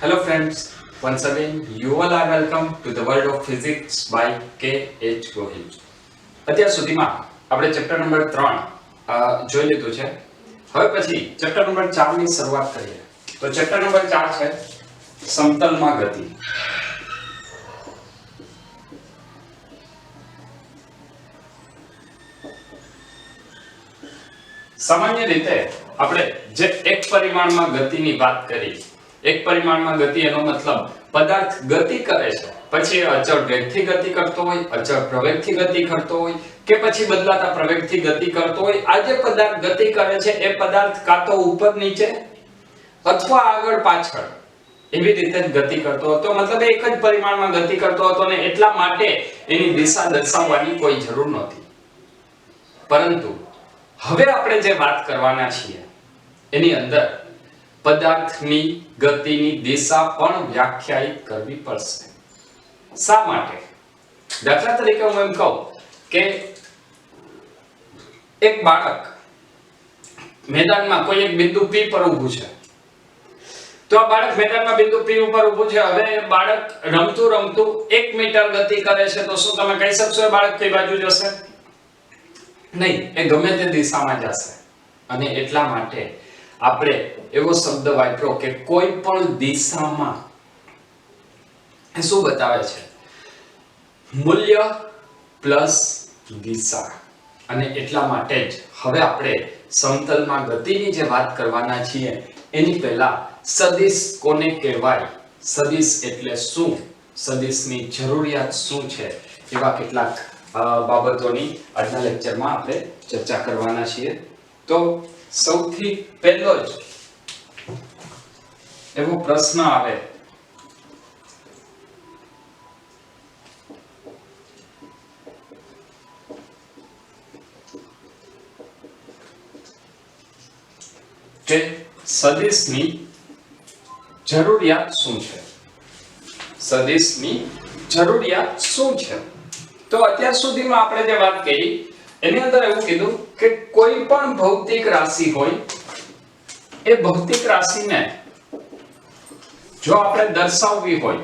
Hello friends, once again you all are welcome to the world of physics by K.H. Gohil. અત્યાર સુધીમાં આપણે chapter number 3 જોઈ લીધું છે. હવે પછી ચેપ્ટર નંબર 4 ની શરૂઆત કરીએ. તો ચેપ્ટર નંબર 4 છે સમતલમાં ગતિ. સામાન્ય રીતે આપણે જે એક પરિમાણમાં ગતિની વાત કરી, એક પરિમાણમાં ગતિ એનો મતલબ પદાર્થ ગતિ કરે છે, પછી અચળ વેગથી ગતિ કરતો હોય, અચળ પ્રવેગથી ગતિ કરતો હોય કે પછી બદલાતા પ્રવેગથી ગતિ કરતો હોય. આ જે પદાર્થ ગતિ કરે છે એ પદાર્થ કાં તો ઉપર નીચે અથવા આગળ પાછળ એવી રીતે ગતિ કરતો હતો. મતલબ એક જ પરિમાણમાં ગતિ કરતો હતો ને એટલા માટે એની દિશા દર્શાવવાની કોઈ જરૂર નહોતી. પરંતુ હવે આપણે જે વાત કરવાના છીએ એની અંદર પદાર્થની ગતિની દિશા પણ વ્યાખ્યાયિત કરવી પડશે. શા માટે? દાખલા તરીકે હું એમ કહું કે એક બાળક મેદાનમાં કોઈ એક બિંદુ P પર ઊભું છે. તો આ બાળક મેદાનમાં બિંદુ P ઉપર ઊભું છે. હવે બાળક રમતું રમતું 1 મીટર ગતિ કરે છે. તો શું તમે કહી શકશો એ બાળક કઈ બાજુ જશે? નહીં, એ ગમે તે દિશામાં જશે. અને એટલા માટે આપણે એવો શબ્દ વાપર્યો કે કોઈ પણ દિશામાં. એ શું બતાવે છે? મૂલ્ય પ્લસ દિશા. અને એટલા માટે જ હવે આપણે સમતલમાં ગતિની જે વાત કરવાના છીએ એની પહેલા સદિશ કોને કહેવાય, સદિશ એટલે શું, સદિશની જરૂરિયાત શું છે, એવા કેટલાક બાબતોની આજના લેક્ચરમાં આપણે ચર્ચા કરવાના છીએ. તો સૌથી પહેલો જ એવો પ્રશ્ન આવે કે સદિશની જરૂરિયાત શું છે? સદિશની જરૂરિયાત શું છે? તો અત્યાર સુધીમાં આપણે જે વાત કરી એની અંદર એવું કીધું કે કોઈ પણ ભૌતિક રાશિ હોય એ ભૌતિક રાશિને જો આપણે દર્શાવવી હોય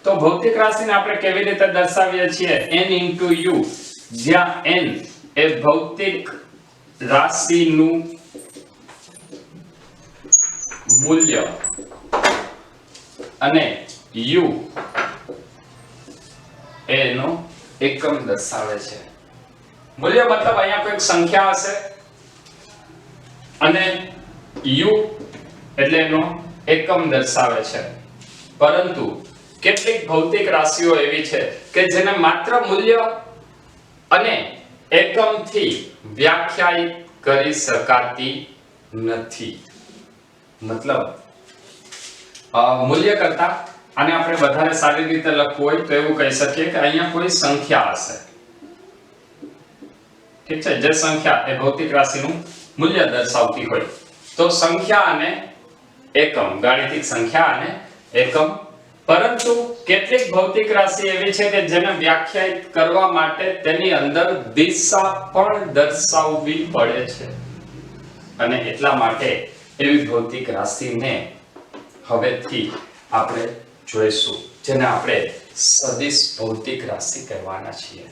તો ભૌતિક રાશિને આપણે કેવી રીતે દર્શાવીએ છીએ? n * u, જ્યાં n એ ભૌતિક રાશિનું મૂલ્ય અને u એનો એકમ દર્શાવે છે. મૂલ્ય મતલબ અહીંયા કોઈક સંખ્યા હશે અને u એટલે એનો એકમ દર્શાવે છે. પરંતુ કેટલીક ભૌતિક રાશિઓ એવી છે કે જેને માત્ર મૂલ્ય અને એકમથી વ્યાખ્યાયિત કરી શકાતી નથી. મતલબ મૂલ્ય કરતા આને આપણે વધારે સારી રીતે લખવું હોય તો એવું કહી શકીએ કે અહીંયા કોઈ સંખ્યા હશે. ઠીક છે, જે સંખ્યા એ ભૌતિક રાશિનું મૂલ્ય દર્શાવતી હોય તો સંખ્યા અને એકમ, ગાણિતિક સંખ્યા અને એકમ. પરંતુ કેટલીક ભૌતિક રાશિ એવી છે કે જેને વ્યાખ્યાયિત કરવા માટે તેની અંદર દિશા પણ દર્શાવવી પડે છે. અને એટલા માટે એવી ભૌતિક રાશિને હવેથી આપણે જોઈશું, જેને આપણે સદિશ ભૌતિક રાશિ કહેવાના છીએ.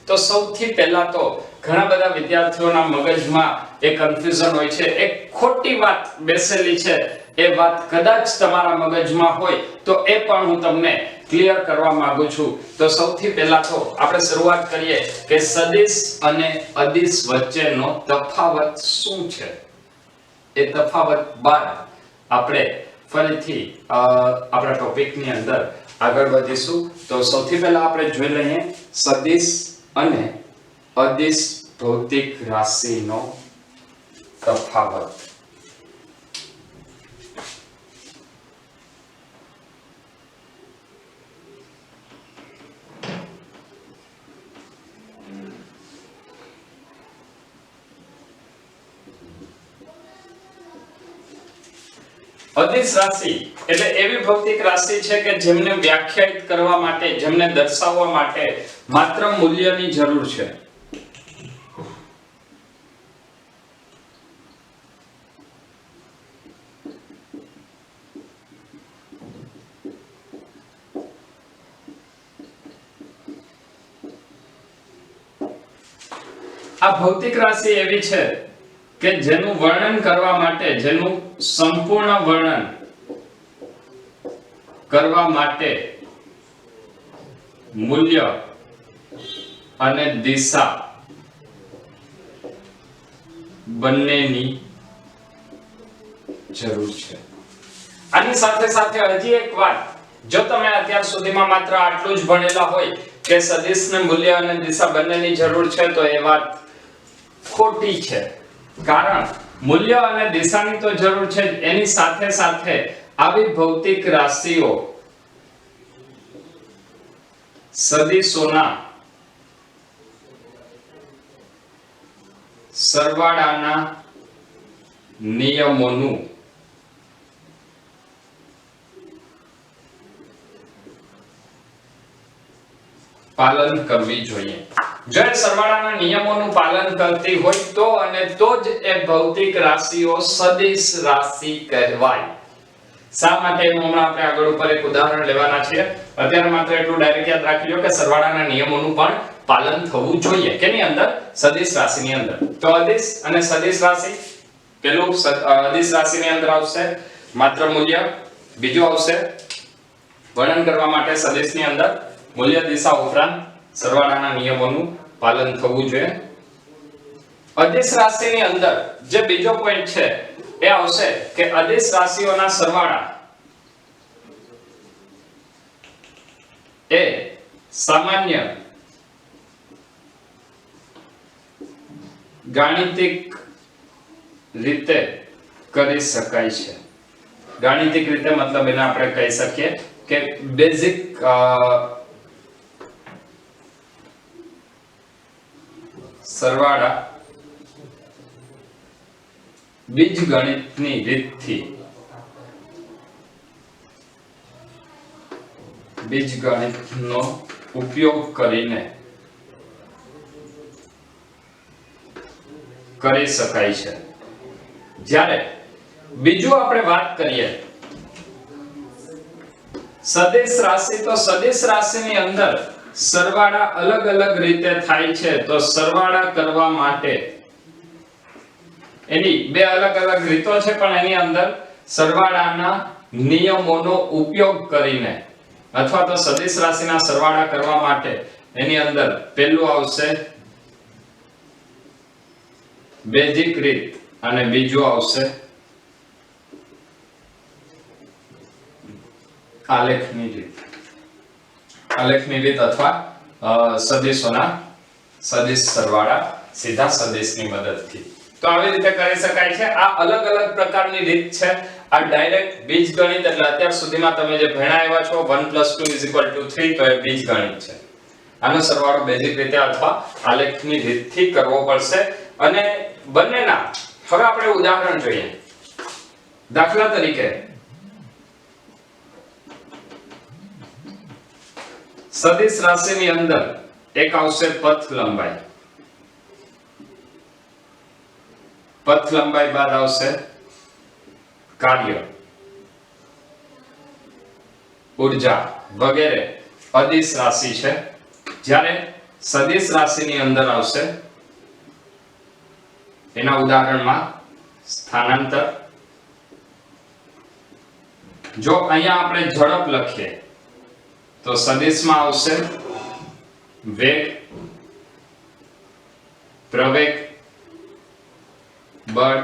તો સૌથી પહેલા તો ઘણા બધા વિદ્યાર્થીઓના મગજમાં એક કન્ફ્યુઝન હોય છે, એક ખોટી વાત બેસેલી છે. એ વાત કદાચ તમારા મગજમાં હોય તો એ પણ હું તમને ક્લિયર કરવા માંગુ છું. તો સૌથી પહેલા તો આપણે શરૂઆત કરીએ કે સદિશ અને અદિશ વચ્ચેનો તફાવત શું છે. એ તફાવત બાદ આપણે ફરીથી આપણા ટોપિકની અંદર આગળ વધીશું. તો સૌથી પહેલા આપણે જોઈ લઈએ સદિશ અને અદિશ ભૌતિક રાશિનો તફાવત. અદિશ રાશિ એટલે એવી ભૌતિક રાશિ છે કે જેમને વ્યાખ્યાયિત કરવા માટે, જેમને દર્શાવવા માટે માત્ર મૂલ્યની જરૂર છે. આ ભૌતિક રાશિ એવી છે કે જેનું વર્ણન કરવા માટે, જેનું સંપૂર્ણ વર્ણન કરવા માટે મૂલ્ય અને દિશા બંનેની જરૂર છે. આની સાથે સાથે હજી એક વાત, જો તમે અત્યાર સુધીમાં માત્ર આટલું જ ભણેલા હોય કે સદિશને મૂલ્ય અને દિશા બંનેની જરૂર છે, તો એ વાત ખોટી છે. કારણ મૂલ્ય અને દિશાની તો જરૂર છે, એની સાથે સાથે આવી ભૌતિક રાશિઓ સદિશોના સરવાળાના નિયમોનું પાલન કરવી જોઈએ. જો એ સરવાળાના નિયમોનું પાલન કરતી હોય તો અને તો જ એ ભૌતિક રાશિઓ સદિશ રાશિ કહેવાય. શા માટે એનું હમણાં આપણે આગળ ઉપર એક ઉદાહરણ લેવાના છીએ. અત્યારે માત્ર એટલું ડાયરેક્ટ યાદ રાખી લો કે સરવાળાના નિયમોનું પણ પાલન થવું જોઈએ. કેની અંદર? સદિશ રાશિની અંદર. તો અદિશ અને સદિશ રાશિ, પેલું અદિશ રાશિની અંદર આવશે માત્ર મૂલ્ય, બીજું આવશે વર્ણન કરવા માટે સદિશની અંદર મૂલ્ય દિશા ઉપરાંત સરવાળાના નિયમોનું પાલન થવું જોઈએ. અદિશ રાશિની અંદર જે બીજો પોઈન્ટ છે એ આવશે કે અદિશ રાશિઓના સરવાળા એ સામાન્ય ગાણિતિક રીતે કરી શકાય છે. ગાણિતિક રીતે મતલબ એને આપણે કહી શકીએ કે બેઝિક સરવાળા બીજગણિતની રીતથી બીજગણિતનો ઉપયોગ કરીને કરી શકાય છે. જ્યારે બીજું આપણે વાત કરીએ સદિશ રાશિ, તો સદિશ રાશિની અંદર સરવાળા અલગ અલગ રીતે થાય છે. તો સરવાળા કરવા માટે એની બે અલગ અલગ રીતો છે, પણ એની અંદર સરવાળાના નિયમોનો ઉપયોગ કરીને અથવા તો સદિશ રાશિના સરવાળા કરવા માટે એની અંદર પહેલું આવશે બેઝિક રીત અને બીજું આવશે આલેખની રીત. આલેખની રીત અથવા સદિશોના સદિશ સરવાળા સીધા સદિશની મદદથી. તો આવી રીતે કરી શકાય છે. આ અલગ અલગ પ્રકારની રીત છે. આ ડાયરેક્ટ બીજગણિત એટલે અત્યાર સુધીમાં તમે જે ભણ્યા આવ્યા છો 1 + 2 = 3, તો એ બીજગણિત છે. આનો સરવાળો બેઝિક રીતે અથવા આલેખની રીતથી કરવો પડશે. અને બંનેના હવે આપણે ઉદાહરણ જોઈએ. દાખલા તરીકે સદિશ રાશિની અંદર એક આવશે પથ લંબાઈ. પથ લંબાઈ બાદ આવશે કાર્ય, ઊર્જા વગેરે અદિશ રાશિ છે. જ્યારે સદિશ રાશિની અંદર આવશે એના ઉદાહરણમાં સ્થાનાંતર. જો અહીંયા આપણે ઝડપ લખીએ તો સદિશમાં આવશે વેગ, પ્રવેગ, બળ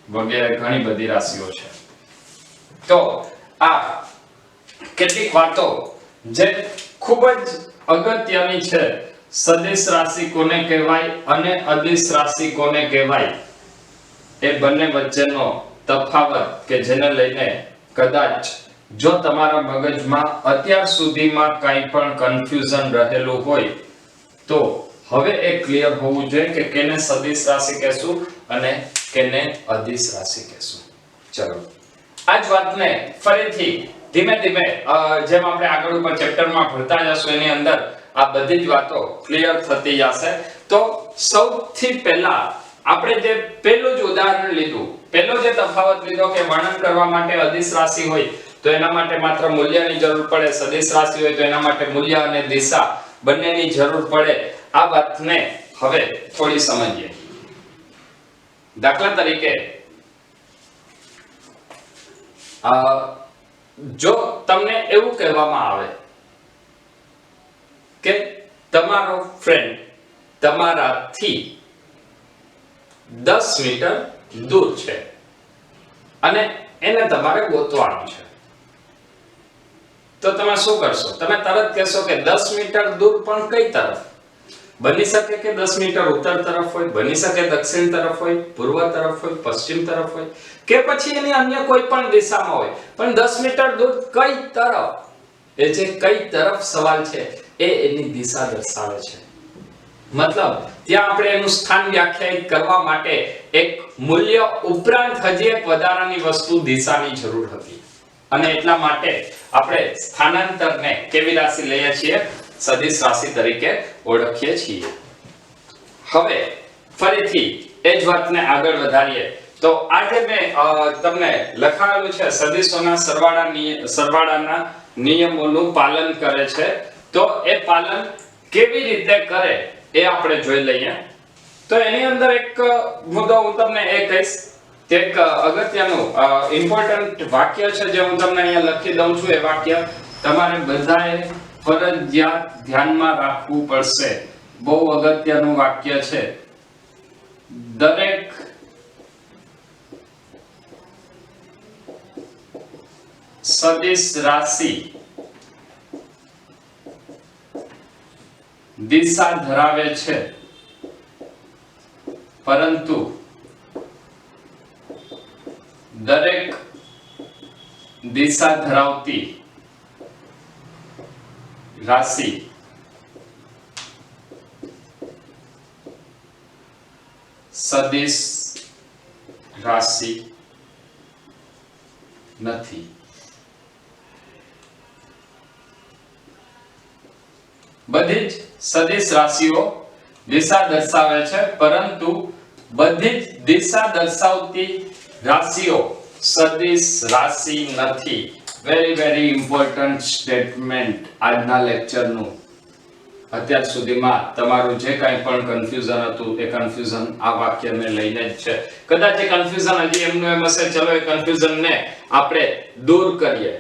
વગેરે ઘણી બધી રાશિઓ છે. તો આ કેટલીક વાતો જે ખૂબ જ અગત્યની છે. સદિશ રાશિ કોને કહેવાય અને અદિશ રાશિ કોને કહેવાય એ બંને વચ્ચેનો તફાવત કે જેને લઈને કદાચ જો તમારા મગજમાં અત્યાર સુધીમાં કંઈ પણ કન્ફ્યુઝન રહેલું હોય તો હવે એ ક્લિયર હોવું જોઈએ કે કેને સદિશ રાશિ કહેશું અને કેને અદિશ રાશિ કહેશું. ચલો આ જ વાતને ફરીથી ધીમે ધીમે જેમ આપણે આગળ ઉપર ચેપ્ટરમાં ભણતા જશું એની અંદર આ બધી જ વાતો ક્લિયર થતી જશે. તો સૌથી પહેલા આપણે જે પહેલું જ ઉદાહરણ લીધું, પહેલો જે તફાવત લીધો કે વર્ણન કરવા માટે અદિશ રાશિ હોય તો એના માટે માત્ર મૂલ્યની જરૂર પડે, સદિશ રાશિ હોય તો એના માટે મૂલ્ય અને દિશા બંનેની જરૂર પડે. આ વાતને હવે થોડી સમજીએ. દાખલા તરીકે જો તમને એવું કહેવામાં આવે કે તમારો ફ્રેન્ડ તમારાથી 10 મીટર દૂર છે અને એને તમારે ગોતવાનું છે, તો તમે શું કરશો? તમે તરત કહેશો કે 10 મીટર દૂર પણ કઈ તરફ? બની શકે કે 10 મીટર ઉત્તર તરફ હોય, બની શકે દક્ષિણ તરફ હોય, પૂર્વ તરફ હોય, પશ્ચિમ તરફ હોય, કે પછી એની અન્ય કોઈ પણ દિશામાં હોય, પણ 10 મીટર દૂર કઈ તરફ? એ જે કઈ તરફ સવાલ છે એ એની દિશા દર્શાવે છે. મતલબ ત્યાં આપણે એનું સ્થાન વ્યાખ્યાયિત કરવા માટે એક મૂલ્ય ઉપરાંત હજી એક વધારાની વસ્તુ દિશાની જરૂર હતી, અને એટલા માટે આપણે સ્થાનાંતરને કેવી રાશિ લઈએ છીએ? સદિશ રાશિ તરીકે ઓળખીએ છીએ. હવે ફરીથી એ જ વાતને આગળ વધારીએ તો આજે મેં તમને લખાવેલું છે સદિશોના સરવાળાના નિયમોનું પાલન કરે છે, તો એ પાલન કેવી રીતે કરે એ આપણે જોઈ લઈએ. તો એની અંદર એક મુદ્દો હું તમને એ કહીશ કે એક અગત્યનું ઇમ્પોર્ટન્ટ વાક્ય છે જે હું તમને અહીંયા લખી દઉં છું. એ વાક્ય તમારે બધાએ ફરજિયાત ધ્યાનમાં રાખવું પડશે. બહુ અગત્યનું વાક્ય છે. દરેક સદિશ રાશિ દિશા ધરાવે છે, પરંતુ દરેક દિશા ધરાવતી રાશિ સદિશ રાશિ નથી. બધી જ સદિશ રાશિઓ દિશા દર્શાવે છે, પરંતુ બધી જ દિશા દર્શાવતી રાશિઓ સદિશ રાશિ નથી. વેરી ઇમ્પોર્ટન્ટ સ્ટેટમેન્ટ આજના લેક્ચરનું. અત્યાર સુધીમાં તમારું જે કાંઈ પણ કન્ફ્યુઝન હતું એ કન્ફ્યુઝન આ વાક્યને લઈને જ છે. કદાચ એ કન્ફ્યુઝન હજી એમનું એમ હશે, ચલો એ કન્ફ્યુઝનને આપણે દૂર કરીએ.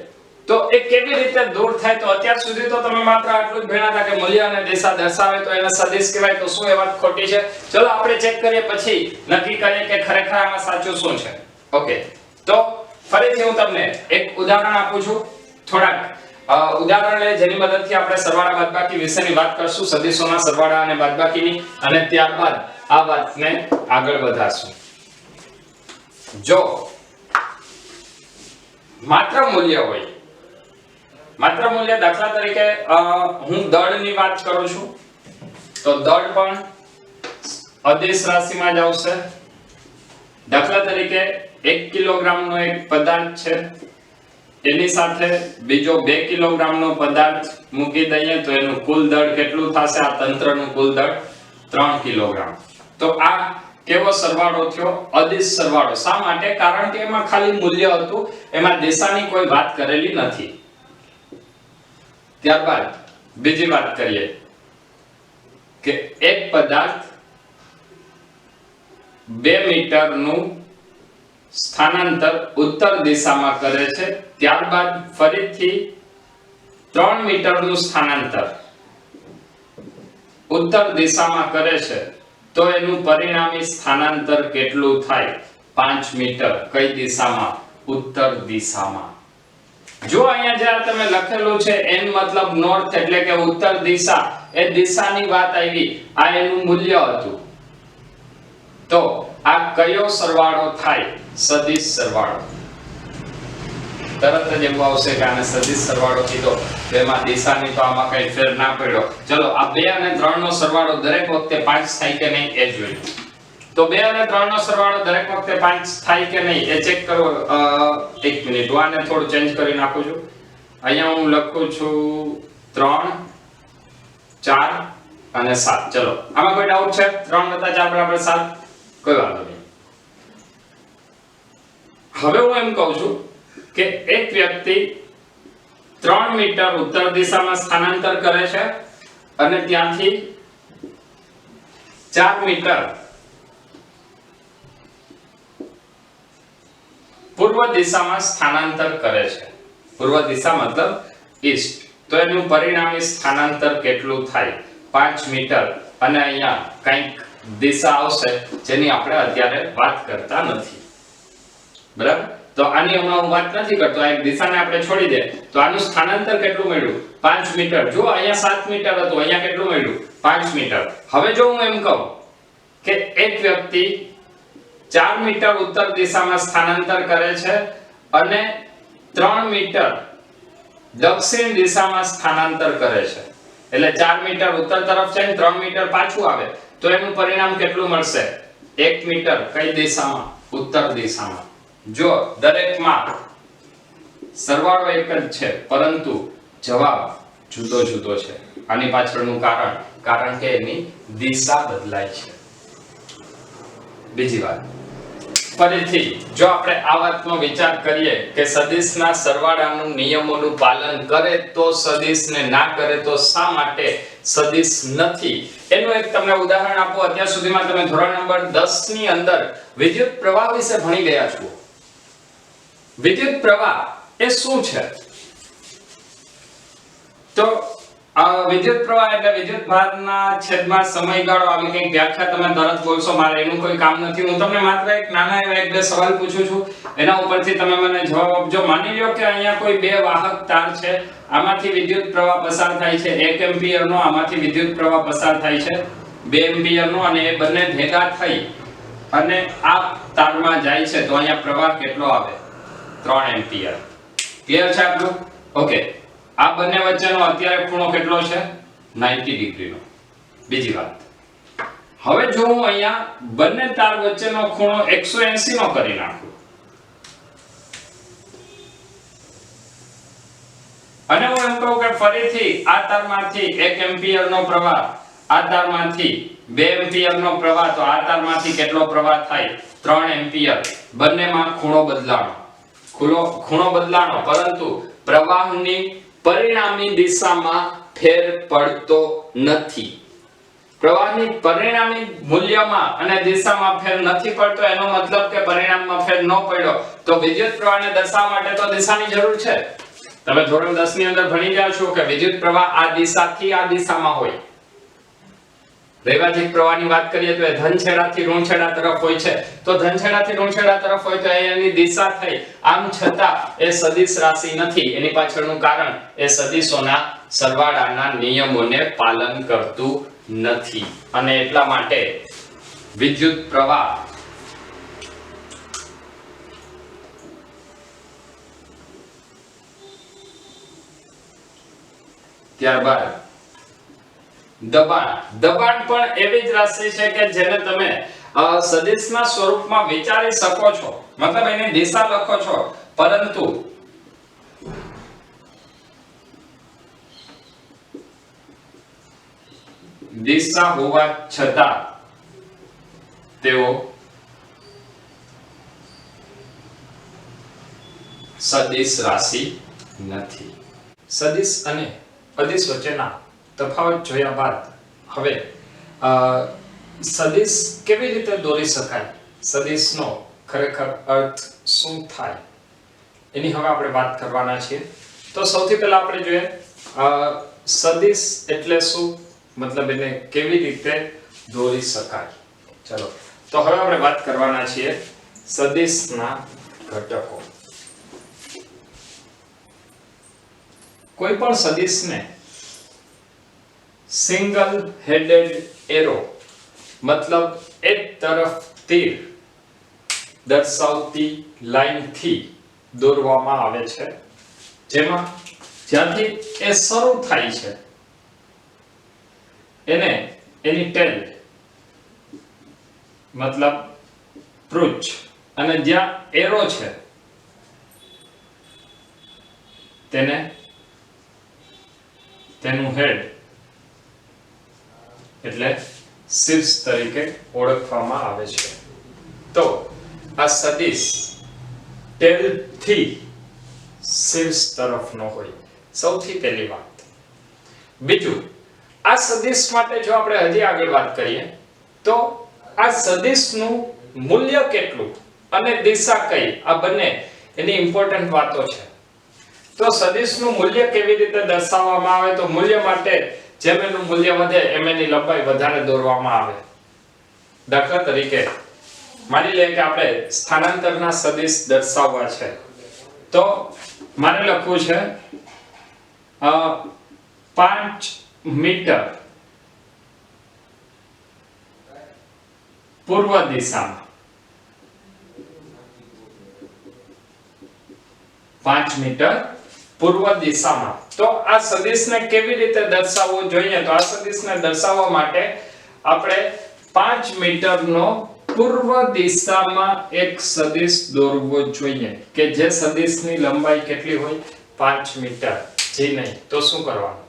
તો એ કેવી રીતે દૂર થાય? તો અત્યાર સુધી તો તમે માત્ર આટલું જ ભણ્યા હતા કે મૂલ્ય અને દિશા દર્શાવે તો એને સદિશ કહેવાય. તો શું એ વાત ખોટી છે? ચલો આપણે ચેક કરીએ, પછી નક્કી કરીએ કે ખરેખર આમાં સાચું શું છે. ઓકે, તો ફરીથી હું તમને એક ઉદાહરણ આપું છું. થોડાક ઉદાહરણ લે જેની મદદથી આપણે સરવાળા બાદબાકી વિશેની વાત કરશું, સદિશોના સરવાળા અને બાદબાકીની, અને ત્યારબાદ આ વાતને આગળ વધારશું. જો માત્ર મૂલ્ય હોય, માત્ર મૂલ્ય, દાખલા તરીકે હું દળની વાત કરું છું, તો દળ પણ અદિશ રાશિમાં જ આવશે. દાખલા તરીકે 1 કિલોગ્રામનો એક પદાર્થ છે, એની સાથે બીજો 2 કિલોગ્રામનો પદાર્થ મૂકી દઈએ તો એનું કુલ દળ કેટલું થશે? આ તંત્રનું કુલ દળ 3 કિલોગ્રામ. તો આ કેવો સરવાળો થયો? અદિશ સરવાળો. શા માટે? કારણ કે એમાં ખાલી મૂલ્ય હતું, એમાં દિશાની કોઈ વાત કરેલી નથી. ત્યારબાદ બીજી વાત કરીએ કે એક પદાર્થ 2 મીટરનું સ્થાનાંતર ઉત્તર દિશામાં કરે છે, ત્યારબાદ ફરીથી 3 મીટરનું સ્થાનાંતર ઉત્તર દિશામાં કરે છે, તો એનું પરિણામી સ્થાનાંતર કેટલું થાય? 5 મીટર. કઈ દિશામાં? ઉત્તર દિશામાં. જો અહીંયા જે તમે લખેલું છે n મતલબ નોર્થ એટલે કે ઉત્તર દિશા, એ દિશાની વાત આવી, આ એનું મૂલ્ય હતું. તો આ કયો સરવાળો થાય? સદિશ સરવાળો. તરત જ એવું આવશે કે આને સદિશ સરવાળો કીધો, એમાં દિશાની તો આમાં કઈ ફેર ના પડ્યો. ચલો આ 2 અને 3 નો સરવાળો દરેક વખતે 5 થાય કે નહીં એ જોઈએ. તો 2 અને 3 નો સરવાળો દરેક વખતે 5 થાય કે નહીં એ ચેક કરો. એક મિનિટ, હું આને થોડું ચેન્જ કરી નાખું છું. અહીંયા હું લખું છું 3, 4 અને 7. ચલો આમાં કોઈ ડાઉટ છે? 3 + 4 = 7? કોઈ વાંધો નહીં. હવે હું એમ કહું છું કે એક વ્યક્તિ 3 મીટર ઉત્તર દિશામાં સ્થાનાંતર કરે છે અને ત્યાંથી 4 મીટર પૂર્વ દિશામાં સ્થાનાંતર કરે છે, પૂર્વ દિશા મતલબ ઈસ્ટ, તો એનું પરિણામી સ્થાનાંતર કેટલું થાય? 5 મીટર, અને અહીંયા કંઈક દિશા આવશે જેની આપણે અત્યારે વાત કરતા નથી, બરાબર? તો આની હમણાં હું વાત નથી કરતો, આ એક દિશાને આપણે છોડી દે, તો આનું સ્થાનાંતર કેટલું મળ્યું? 5 મીટર. જો અહીંયા 7 મીટર હતું, અહીંયા કેટલું મળ્યું? 5 મીટર. હવે જો હું એમ કહું કે એક વ્યક્તિ 4 મીટર ઉત્તર દિશામાં સ્થાનાંતર કરે છે અને 3 મીટર દક્ષિણ દિશામાં સ્થાનાંતર કરે છે, એટલે 4 મીટર ઉત્તર તરફ છે અને 3 મીટર પાછું આવે, તો એનું પરિણામ કેટલું મળશે? 1 મીટર કઈ દિશામાં? ઉત્તર દિશામાં. જો દરેકમાં સરવાળો એક જ છે પરંતુ જવાબ જુદો જુદો છે. આની પાછળનું કારણ કે એની દિશા બદલાય છે. બીજી વાત, ફરીથી જો આપણે આ વાતનો વિચાર કરીએ કે સદિશના સરવાળાનું નિયમોનું પાલન કરે તો સદિશને ના કરે તો શા માટે સદિશ નથી, એનું એક તમને ઉદાહરણ આપું. અત્યાર સુધીમાં તમે ધોરણ નંબર 10 ની અંદર વિદ્યુત પ્રવાહ વિશે ભણી ગયા છો. વિદ્યુત પ્રવાહ એ શું છે? તો વિદ્યુત પ્રવાહ એટલે વિદ્યુત ભારના છેદમાં સમયગાળો, આવી કંઈક વ્યાખ્યા તમે તરત બોલશો, મારે એનું કોઈ કામ નથી. હું તમને માત્ર એક નાના એવા એક બે સવાલ પૂછું છું, એના ઉપરથી તમે મને જવાબ આપજો. માની લો કે અહીંયા કોઈ બે વાહક તાર છે, આમાંથી વિદ્યુત પ્રવાહ પસાર થાય છે 1 એમ્પિયર નો, આમાંથી વિદ્યુત પ્રવાહ પસાર થાય છે 2 એમ્પિયર નો, અને એ બંને ભેગા થઈ અને આ તારમાં જાય છે, તો અહીંયા પ્રવાહ કેટલો આવે? 3 એમ્પિયર. ક્લિયર છે આટલું? ઓકે. આ બંને વચ્ચેનો અત્યારે ખૂણો કેટલો છે? 90 ડિગ્રીનો. બીજી વાત, હવે જો હું અહીંયા બંને તાર વચ્ચેનો ખૂણો 180 નો કરી નાખું અને હું એમ કહું કે ફરીથી આ તારમાંથી 1 એમ્પિયર નો પ્રવાહ, આ તારમાંથી 2 એમ્પિયર નો પ્રવાહ, તો આ તારમાંથી કેટલો પ્રવાહ થાય? 3 એમ્પિયર. બંનેમાં ખૂણો બદલાણો, પરંતુ પ્રવાહની પરિણામી દિશામાં ફેર પડતો નથી. પ્રવાહની પરિણામી મૂલ્યમાં અને દિશામાં ફેર નથી પડતો, એનો મતલબ કે પરિણામમાં ફેર ન પડ્યો, તો વિદ્યુત પ્રવાહને દર્શાવવા માટે તો દિશાની જરૂર છે. તમે ધોરણ 10 ની અંદર ભણી ગયા છો કે વિદ્યુત પ્રવાહ આ દિશાથી આ દિશામાં હોય. વૈભાજિક પ્રવાહની વાત કરીએ તો એ ધન છેડાથી ઋણ છેડા તરફ હોય છે, તો ધન છેડાથી ઋણ છેડા તરફ હોય તો એની દિશા થઈ. આમ છતાં એ સદિશ રાશિ નથી. એની પાછળનું કારણ એ સદિશોના સરવાળાના નિયમોને પાલન કરતું નથી, અને એટલા માટે વિદ્યુત પ્રવાહ ત્યારબાદ દબાણ પણ એવી જ રાશિ છે કે જેને તમે સદિશના સ્વરૂપમાં વિચારી શકો છો, મતલબ એની દિશા લખો છો, પરંતુ દિશા હોવા છતાં તેઓ સદિશ રાશિ નથી. સદિશ અને અદિશ વચ્ચેના તફાવત જોયા બાદ હવે સદિશ કેવી રીતે દોરી શકાય, સદિશનો ખરેખર અર્થ શું થાય, એની હવે આપણે વાત કરવાના છીએ. તો સૌથી પહેલા આપણે જોઈએ સદિશ એટલે શું, મતલબ એને કેવી રીતે દોરી શકાય. ચલો, તો હવે આપણે વાત કરવાના છીએ સદિશના ઘટકો. કોઈ પણ સદિશને સિંગલ હેડેડ એરો મતલબ એક તરફ તીર દર્શાવતી લાઈનથી દોરવામાં આવે છે, જેમાં જ્યાંથી એ શરૂ થાય છે એને એની ટેલ મતલબ પૃચ્છ, અને જ્યાં એરો છે તેને તેનું હેડ એટલે શીર્ષ તરીકે ઓળખવામાં આવે છે. તો આ સદિશ ટેલ થી શીર્ષ તરફનો હોય, સૌથી પહેલી વાત. બીજું, આ સદિશ માટે જો આપણે હજી આગળ વાત કરીએ તો આ સદિશનું મૂલ્ય કેટલું અને દિશા કઈ, આ બંને એની ઇમ્પોર્ટન્ટ વાતો છે. તો સદિશનું મૂલ્ય કેવી રીતે દર્શાવવામાં આવે, તો મૂલ્ય માટે જેમ એનું મૂલ્ય વધે એમ એની લંબાઈ વધારે દોરવામાં આવે. દાખલા તરીકે માની લઈએ કે આપણે સ્થાનાંતરના સદિશ દર્શાવવા છે, તો મારે લખવું છે 5 મીટર પૂર્વ દિશામાં, 5 મીટર પૂર્વ દિશામાં. તો આ સદિશને કેવી રીતે દર્શાવવું જોઈએ, તો આ સદિશને દર્શાવવા માટે આપણે 5 મીટરનો પૂર્વ દિશામાં એક સદિશ દોરવો જોઈએ કે જે સદિશની લંબાઈ કેટલી હોય, 5 મીટર. જી નહીં તો શું કરવાનું,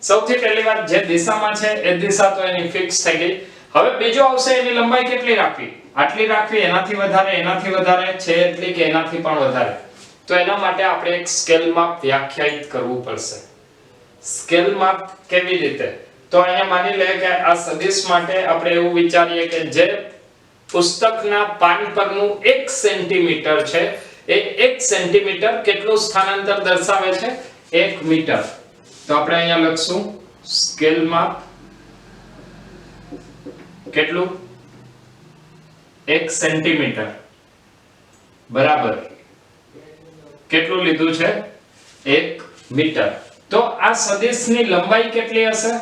સૌથી પહેલી વાત જે દિશામાં છે એ દિશા તો એની ફિક્સ થઈ ગઈ. હવે બીજો આવશે એની લંબાઈ કેટલી રાખવી, આટલી રાખવી, એનાથી વધારે છે એટલી કે એનાથી પણ વધારે. તો એના માટે આપણે એક સ્કેલ માપ વ્યાખ્યાયિત કરવું પડશે. સ્કેલ માપ કેવી રીતે, તો અહીંયા માની લઈએ કે આ સદિશ માટે આપણે એવું વિચારીએ કે જે પુસ્તકના પાન પરનું 1 સેન્ટીમીટર છે એ 1 સેન્ટીમીટર કેટલું સ્થાનાંતર દર્શાવે છે, 1 મીટર. તો આપણે અહીંયા લખશું સ્કેલ માપ કેટલું, 1 સેન્ટીમીટર બરાબર કેટલું લીધું છે, 1 મીટર. તો આ સદિશની લંબાઈ કેટલી હશે,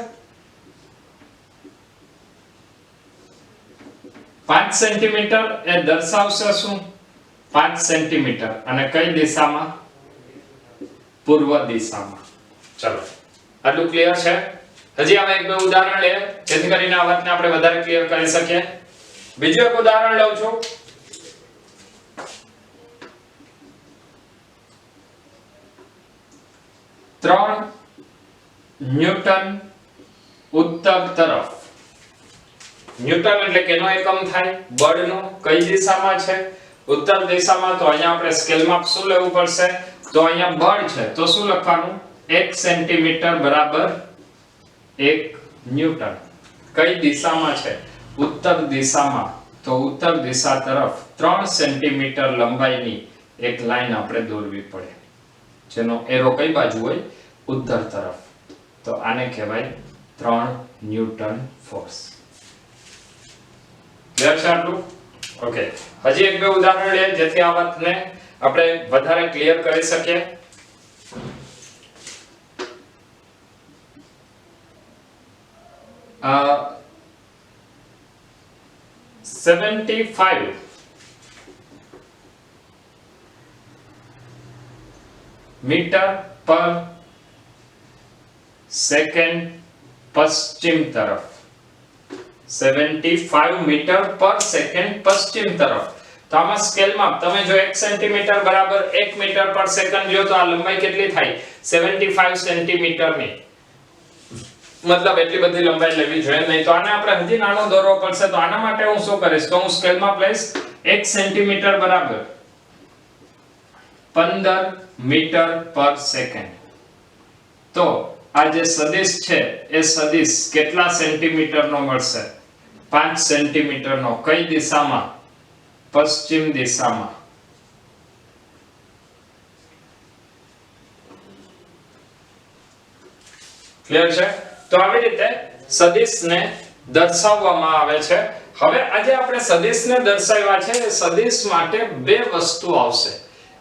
5 સેન્ટીમીટર. એ દર્શાવશે શું, 5 સેન્ટીમીટર અને કઈ દિશામાં, પૂર્વ દિશામાં. ચલો આટલું ક્લિયર છે. હજી આમાં એક બે ઉદાહરણ લે જેથી કરીને આ વાતને આપણે વધારે ક્લિયર કરી શકીએ. બીજું એક ઉદાહરણ લઉં છું. ત્રણ ન્યૂટન ઉત્તર તરફ. ન્યૂટન એટલે કેનો એકમ થાય, બળનો. કઈ દિશામાં છે, ઉત્તર દિશામાં. તો અહીંયા આપણે સ્કેલ માપ શું લેવું પડશે, તો અહીંયા બળ છે તો શું લખવાનું, 1 સેન્ટીમીટર બરાબર 1 ન્યૂટન. કઈ દિશામાં છે, ઉત્તર દિશામાં. તો ઉત્તર દિશા તરફ 3 સેન્ટીમીટર લંબાઈની એક લાઈન આપણે દોરવી પડે જેનો એરો કઈ બાજુ હોય, ઉત્તર તરફ. તો આને કહેવાય 3 ન્યૂટન ફોર્સ. ક્લિયર છે આટલું? ઓકે. હજી એક બે ઉદાહરણ લે જેથી આ વાતને આપણે વધારે ક્લિયર કરી શકીએ. અ 75 મીટર પર સેકન્ડ પશ્ચિમ તરફ. 75 મીટર પર સેકન્ડ પશ્ચિમ તરફ. તો આમાં સ્કેલ માં તમે જો 1 સેન્ટીમીટર બરાબર 1 મીટર પર સેકન્ડ લ્યો તો આ લંબાઈ કેટલી થાય, 75 સેન્ટીમીટર ની. મતલબ એટલી બધી લંબાઈ લેવી જોઈએ નહીં. તો આને આપણે હજી નાનો દોરવો પડશે. તો આના માટે હું શું કરીશ, તો હું સ્કેલ માં લઈશ 1 સેન્ટીમીટર બરાબર 15 મીટર પર સેકન્ડ. તો આ જે સદિશ છે એ સદિશ કેટલા સેન્ટીમીટર નો મળશે, 5 સેન્ટીમીટર નો. કઈ દિશામાં, પશ્ચિમ દિશામાં. ક્લિયર છે? તો આવી રીતે સદિશને દર્શાવવામાં આવે છે. હવે આજે આપણે સદિશને દર્શાવ્યા છે. સદિશ માટે બે વસ્તુ આવશે,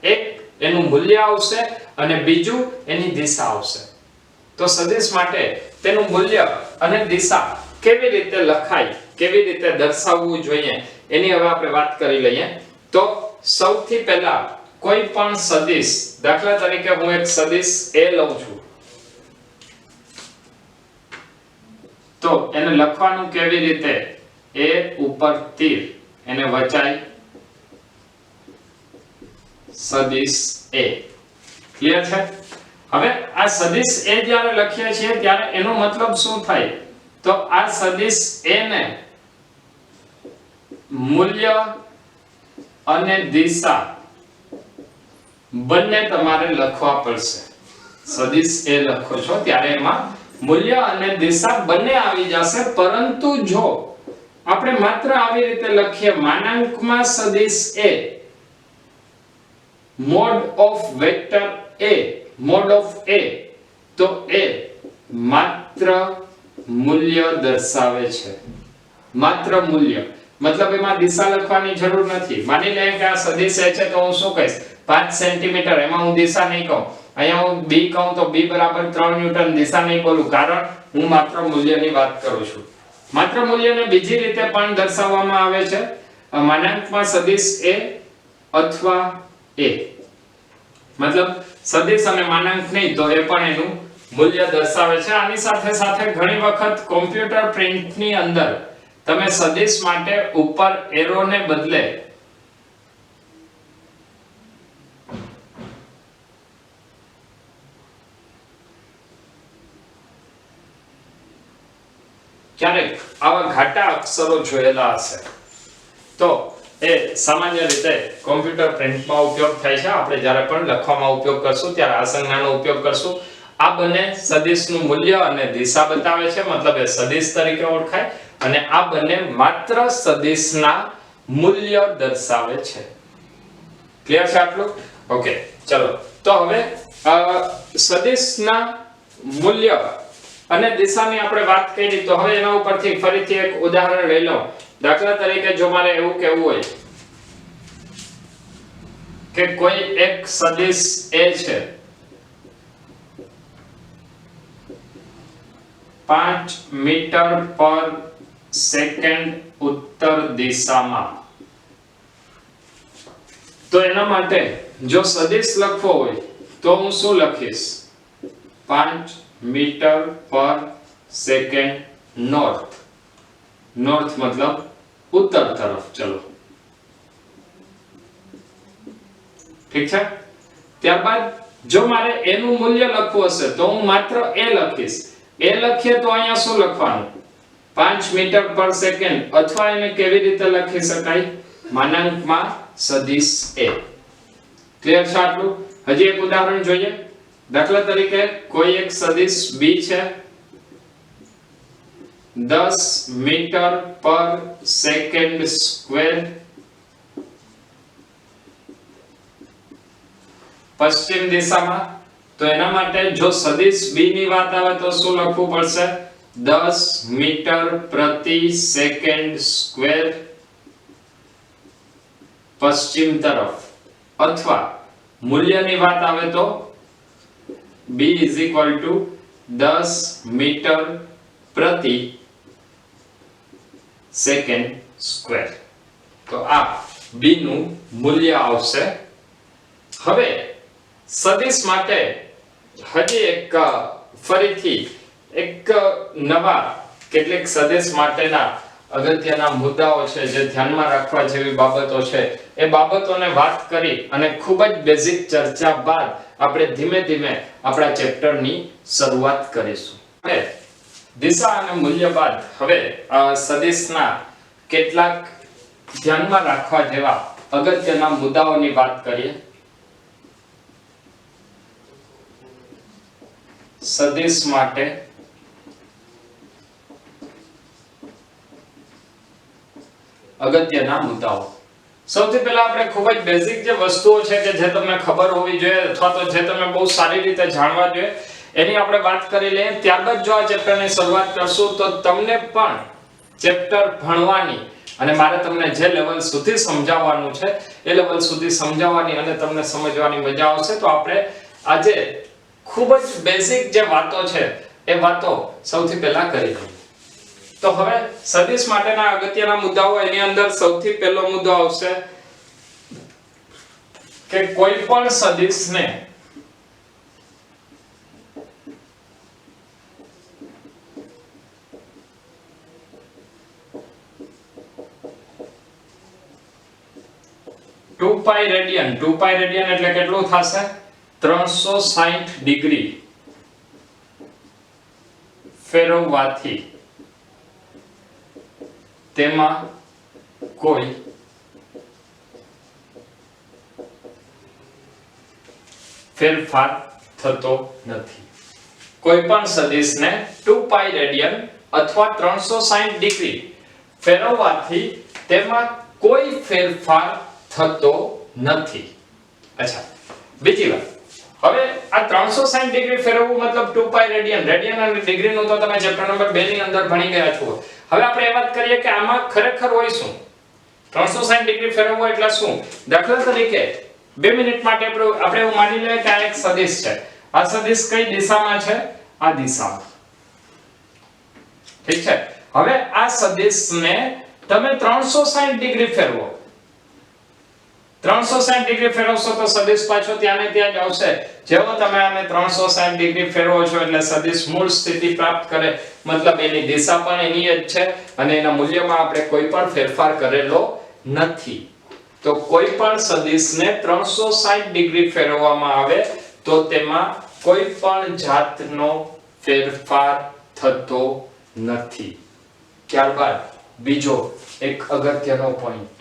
એક એનું મૂલ્ય આવશે અને બીજું એની દિશા આવશે. તો સદિશ માટે તેનું મૂલ્ય અને દિશા કેવી રીતે લખાય, કેવી રીતે દર્શાવવું જોઈએ એની હવે આપણે વાત કરી લઈએ. તો સૌથી પહેલા કોઈ પણ સદિશ, દાખલા તરીકે હું એક સદિશ a લઉં છું, તો એને લખવાનું કેવી રીતે, a ઉપર તીર એને વચાય સદિશ a. ક્લિયર છે? હવે આ સદિશ a જ્યારે લખીએ છીએ ત્યારે એનો મતલબ શું થાય, તો આ સદિશ a ને મૂલ્ય અને દિશા બંને તમારે લખવા પડશે. સદિશ a લખો છો ત્યારે એમાં મૂલ્ય અને દિશા બંને આવી જશે. પરંતુ જો આપણે માત્ર આવી રીતે લખીએ માનાંકમાં સદિશ a mod of vector a mod of a તો એ માત્ર મૂલ્ય દર્શાવે છે, માત્ર મૂલ્ય મતલબ એમાં દિશા લખવાની જરૂર નથી. માની લઈએ કે આ સદિશ a છે તો હું શું કહીશ 5 સેન્ટીમીટર, એમાં હું દિશા નહીં કહું. અહીંયા હું b કહું તો b બરાબર 3 ન્યૂટન, દિશા નહીં બોલું, કારણ હું માત્ર મૂલ્યની વાત કરું છું. માત્ર મૂલ્યને બીજી રીતે પણ દર્શાવવામાં આવે છે માનાંકમાં સદિશ a અથવા a, મતલબ સદિશ અને માનાંક નહીં તો એ પણ એનું મૂલ્ય દર્શાવે છે. આની સાથે સાથે ઘણી વખત કોમ્પ્યુટર પ્રિન્ટની અંદર તમે સદિશ માટે ઉપર એરો ને બદલે ક્યારેક આવા ઘાટા અક્ષરો જોયેલા હશે તો એ સામાન્ય રીતે કોમ્પ્યુટર પ્રિન્ટમાં ઉપયોગ થાય છે. આપણે જ્યારે પણ લખવામાં ઉપયોગ કરશું ત્યારે આ સંજ્ઞાનો ઉપયોગ કરશું. આ બંને સદિશનું મૂલ્ય અને દિશા બતાવે છે, મતલબ એ સદિશ તરીકે ઓળખાય, અને આ બંને માત્ર સદિશના મૂલ્ય દર્શાવે છે. ક્લિયર છે આટલું? ઓકે, ચલો તો હવે સદિશના મૂલ્ય અને દિશાની આપણે વાત કરી તો હવે એના ઉપરથી ફરીથી એક ઉદાહરણ લઈ લો. દાખલા તરીકે જો મારે એવું કહેવું હોય કે કોઈ એક સદિશ a છે 5 મીટર પર સેકન્ડ ઉત્તર દિશામાં, તો એના માટે જો સદિશ લખવો હોય તો હું શું લખીશ 5 મીટર પર સેકન્ડ નોર્થ, નોર્થ મતલબ ઉત્તર તરફ. ચલો ઠીક છે. ત્યારબાદ જો મારે a નું મૂલ્ય લખવું હશે તો હું માત્ર a લખીશ. a લખીએ તો અહીંયા શું લખવાનું 5 મીટર પર સેકન્ડ, અથવા એને કેવી રીતે લખી શકાય માનાંકમાં સદિશ a. ક્લિયર છે આટલું? હજી એક ઉદાહરણ જોઈએ. દાખલા તરીકે કોઈ એક સદિશ b છે 10 મીટર પર સેકન્ડ સ્ક્વેર પશ્ચિમ દિશામાં, તો એના માટે જો સદિશ b ની વાત આવે તો શું લખવું પડશે 10 મીટર પ્રતિ સેકન્ડ સ્ક્વેર પશ્ચિમ તરફ, અથવા મૂલ્યની વાત આવે તો b = 10 મીટર પ્રતિ સેકન્ડ સ્ક્વેર. તો આ b નું મૂલ્ય આવશે. હવે સદિશ માટે હજી એક ફરીથી એક નવા કેટલીક સદિશ માટેના અગત્યના મુદ્દાઓ છે જે ધ્યાનમાં રાખવા જેવી બાબતો છે. એ બાબતોને વાત કરી અને ખૂબ જ બેઝિક ચર્ચા બાદ આપણે ધીમે ધીમે આપણા ચેપ્ટરની શરૂઆત કરીશું. હવે દિશા અને મૂલ્ય બાદ હવે સદિશના કેટલાક ધ્યાનમાં રાખવા જેવા અગત્યના મુદ્દાઓની વાત કરીએ. સદિશ માટે અગત્યના મુદ્દાઓ. સૌથી પહેલા આપણે ખૂબ જ બેઝિક જે વસ્તુઓ છે કે જે તમને ખબર હોવી જોઈએ અથવા તો જે તમે બહુ સારી રીતે જાણવા જોઈએ એની આપણે વાત કરી લઈએ. ત્યારબાદ જો આ ચેપ્ટરની શરૂઆત કરશું તો તમને પણ ચેપ્ટર ભણવાની અને મારે તમને જે લેવલ સુધી સમજાવવાનું છે એ લેવલ સુધી સમજાવવાની અને તમને સમજવાની મજા આવશે. તો આપણે આજે ખૂબ જ બેઝિક જે વાતો છે એ વાતો સૌથી પહેલા કરી લઈએ. તો હવે સદિશ માટેના અગત્યના મુદ્દાઓ, એની અંદર સૌથી પહેલો મુદ્દો આવશે કે કોઈ પણ સદિશને ટુ પાઈ રેડિયન એટલે કેટલું થશે 360 ડિગ્રી ફેરવવાથી તેમાં કોઈ ફેરફાર થતો નથી. કોઈ પણ સદિશને 2 પાઈ રેડિયન અથવા 360 ડિગ્રી ફેરવવાથી તેમાં કોઈ ફેરફાર થતો નથી. અચ્છા, બીજી વાત, હવે આ 360 ડિગ્રી ફેરવવું મતલબ 2π રેડિયન. રેડિયન અને ડિગ્રી નું તો તમે ચેપ્ટર નંબર 2 ની અંદર ભણી ગયા છો. હવે આપણે એ વાત કરીએ કે આમાં ખરેખર હોય શું? 360 ડિગ્રી ફેરવવો એટલે શું? દાખલા તરીકે 2 મિનિટ માટે આપણે એવું માની લઈએ કે આ એક સદિશ છે. આ સદિશ કઈ દિશામાં છે? આ દિશામાં. ઠીક છે. હવે આ સદિશને તમે 360 ડિગ્રી ફેરવો. 360 ડિગ્રી ફેરવશો તો સદિશ પાછો ત્યાં ને ત્યાં જ આવશે. જેવો તમે આને 360 ડિગ્રી ફેરવો છો એટલે સદિશ મૂળ સ્થિતિ પ્રાપ્ત કરે, મતલબ એની દિશા પણ એની જ છે અને એના મૂલ્યમાં આપણે કોઈ પણ ફેરફાર કરેલો નથી. તો કોઈ પણ સદિશને 360 ડિગ્રી ફેરવવામાં આવે તો તેમાં કોઈ પણ જાતનો ફેરફાર થતો નથી. ત્યારબાદ બીજો એક અગત્યનો પોઈન્ટ,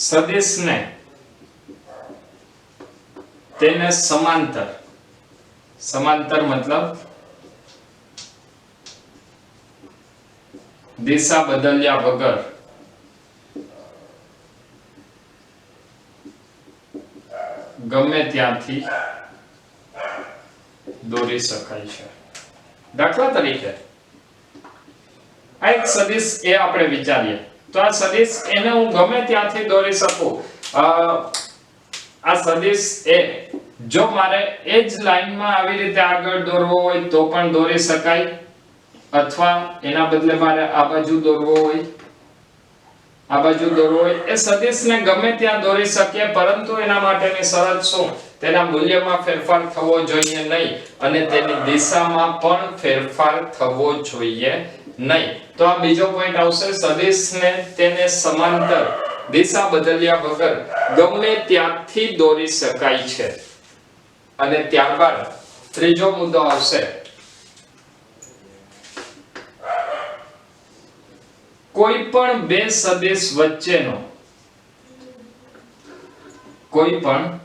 સદિશને તેને સમાંતર, સમાંતર મતલબ દિશા બદલ્યા વગર ગમે ત્યાંથી દોરી શકાય છે. દાખલા તરીકે આ એક સદિશ એ આપણે વિચારીએ તો આ સદિશ એને હું ગમે ત્યાંથી દોરી શકું. આ સદિશ એ જો મારે એ જ લાઈનમાં આવી રીતે આગળ દોરવો હોય તો પણ દોરી શકાય, અથવા એના બદલે મારે આ બાજુ દોરવો હોય, આ બાજુ દોરવો હોય, એ સદિશને ગમે ત્યાં દોરી શકીએ, પરંતુ એના માટેની શરત શું? તેના મૂલ્યમાં ફેરફાર થવો જોઈએ નહીં અને તેની દિશામાં પણ ફેરફાર થવો જોઈએ નહીં. તો આ બીજો પોઈન્ટ આવશે, સદિશને તેને સમાંતર દિશા બદલ્યા વગર ગમે ત્યાંથી દોરી શકાય છે. અને ત્યારબાદ ત્રીજો મુદ્દો આવશે, કોઈ પણ બે સદિશ વચ્ચેનો કોઈ પણ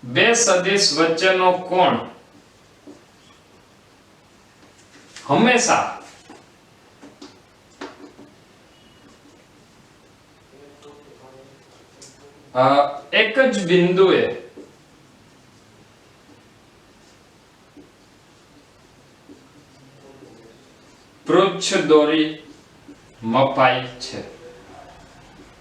બે સદિશ વચ્ચેનો કોણ હંમેશા એક જ બિંદુએ પૃચ્છ દોરી મપાય છે.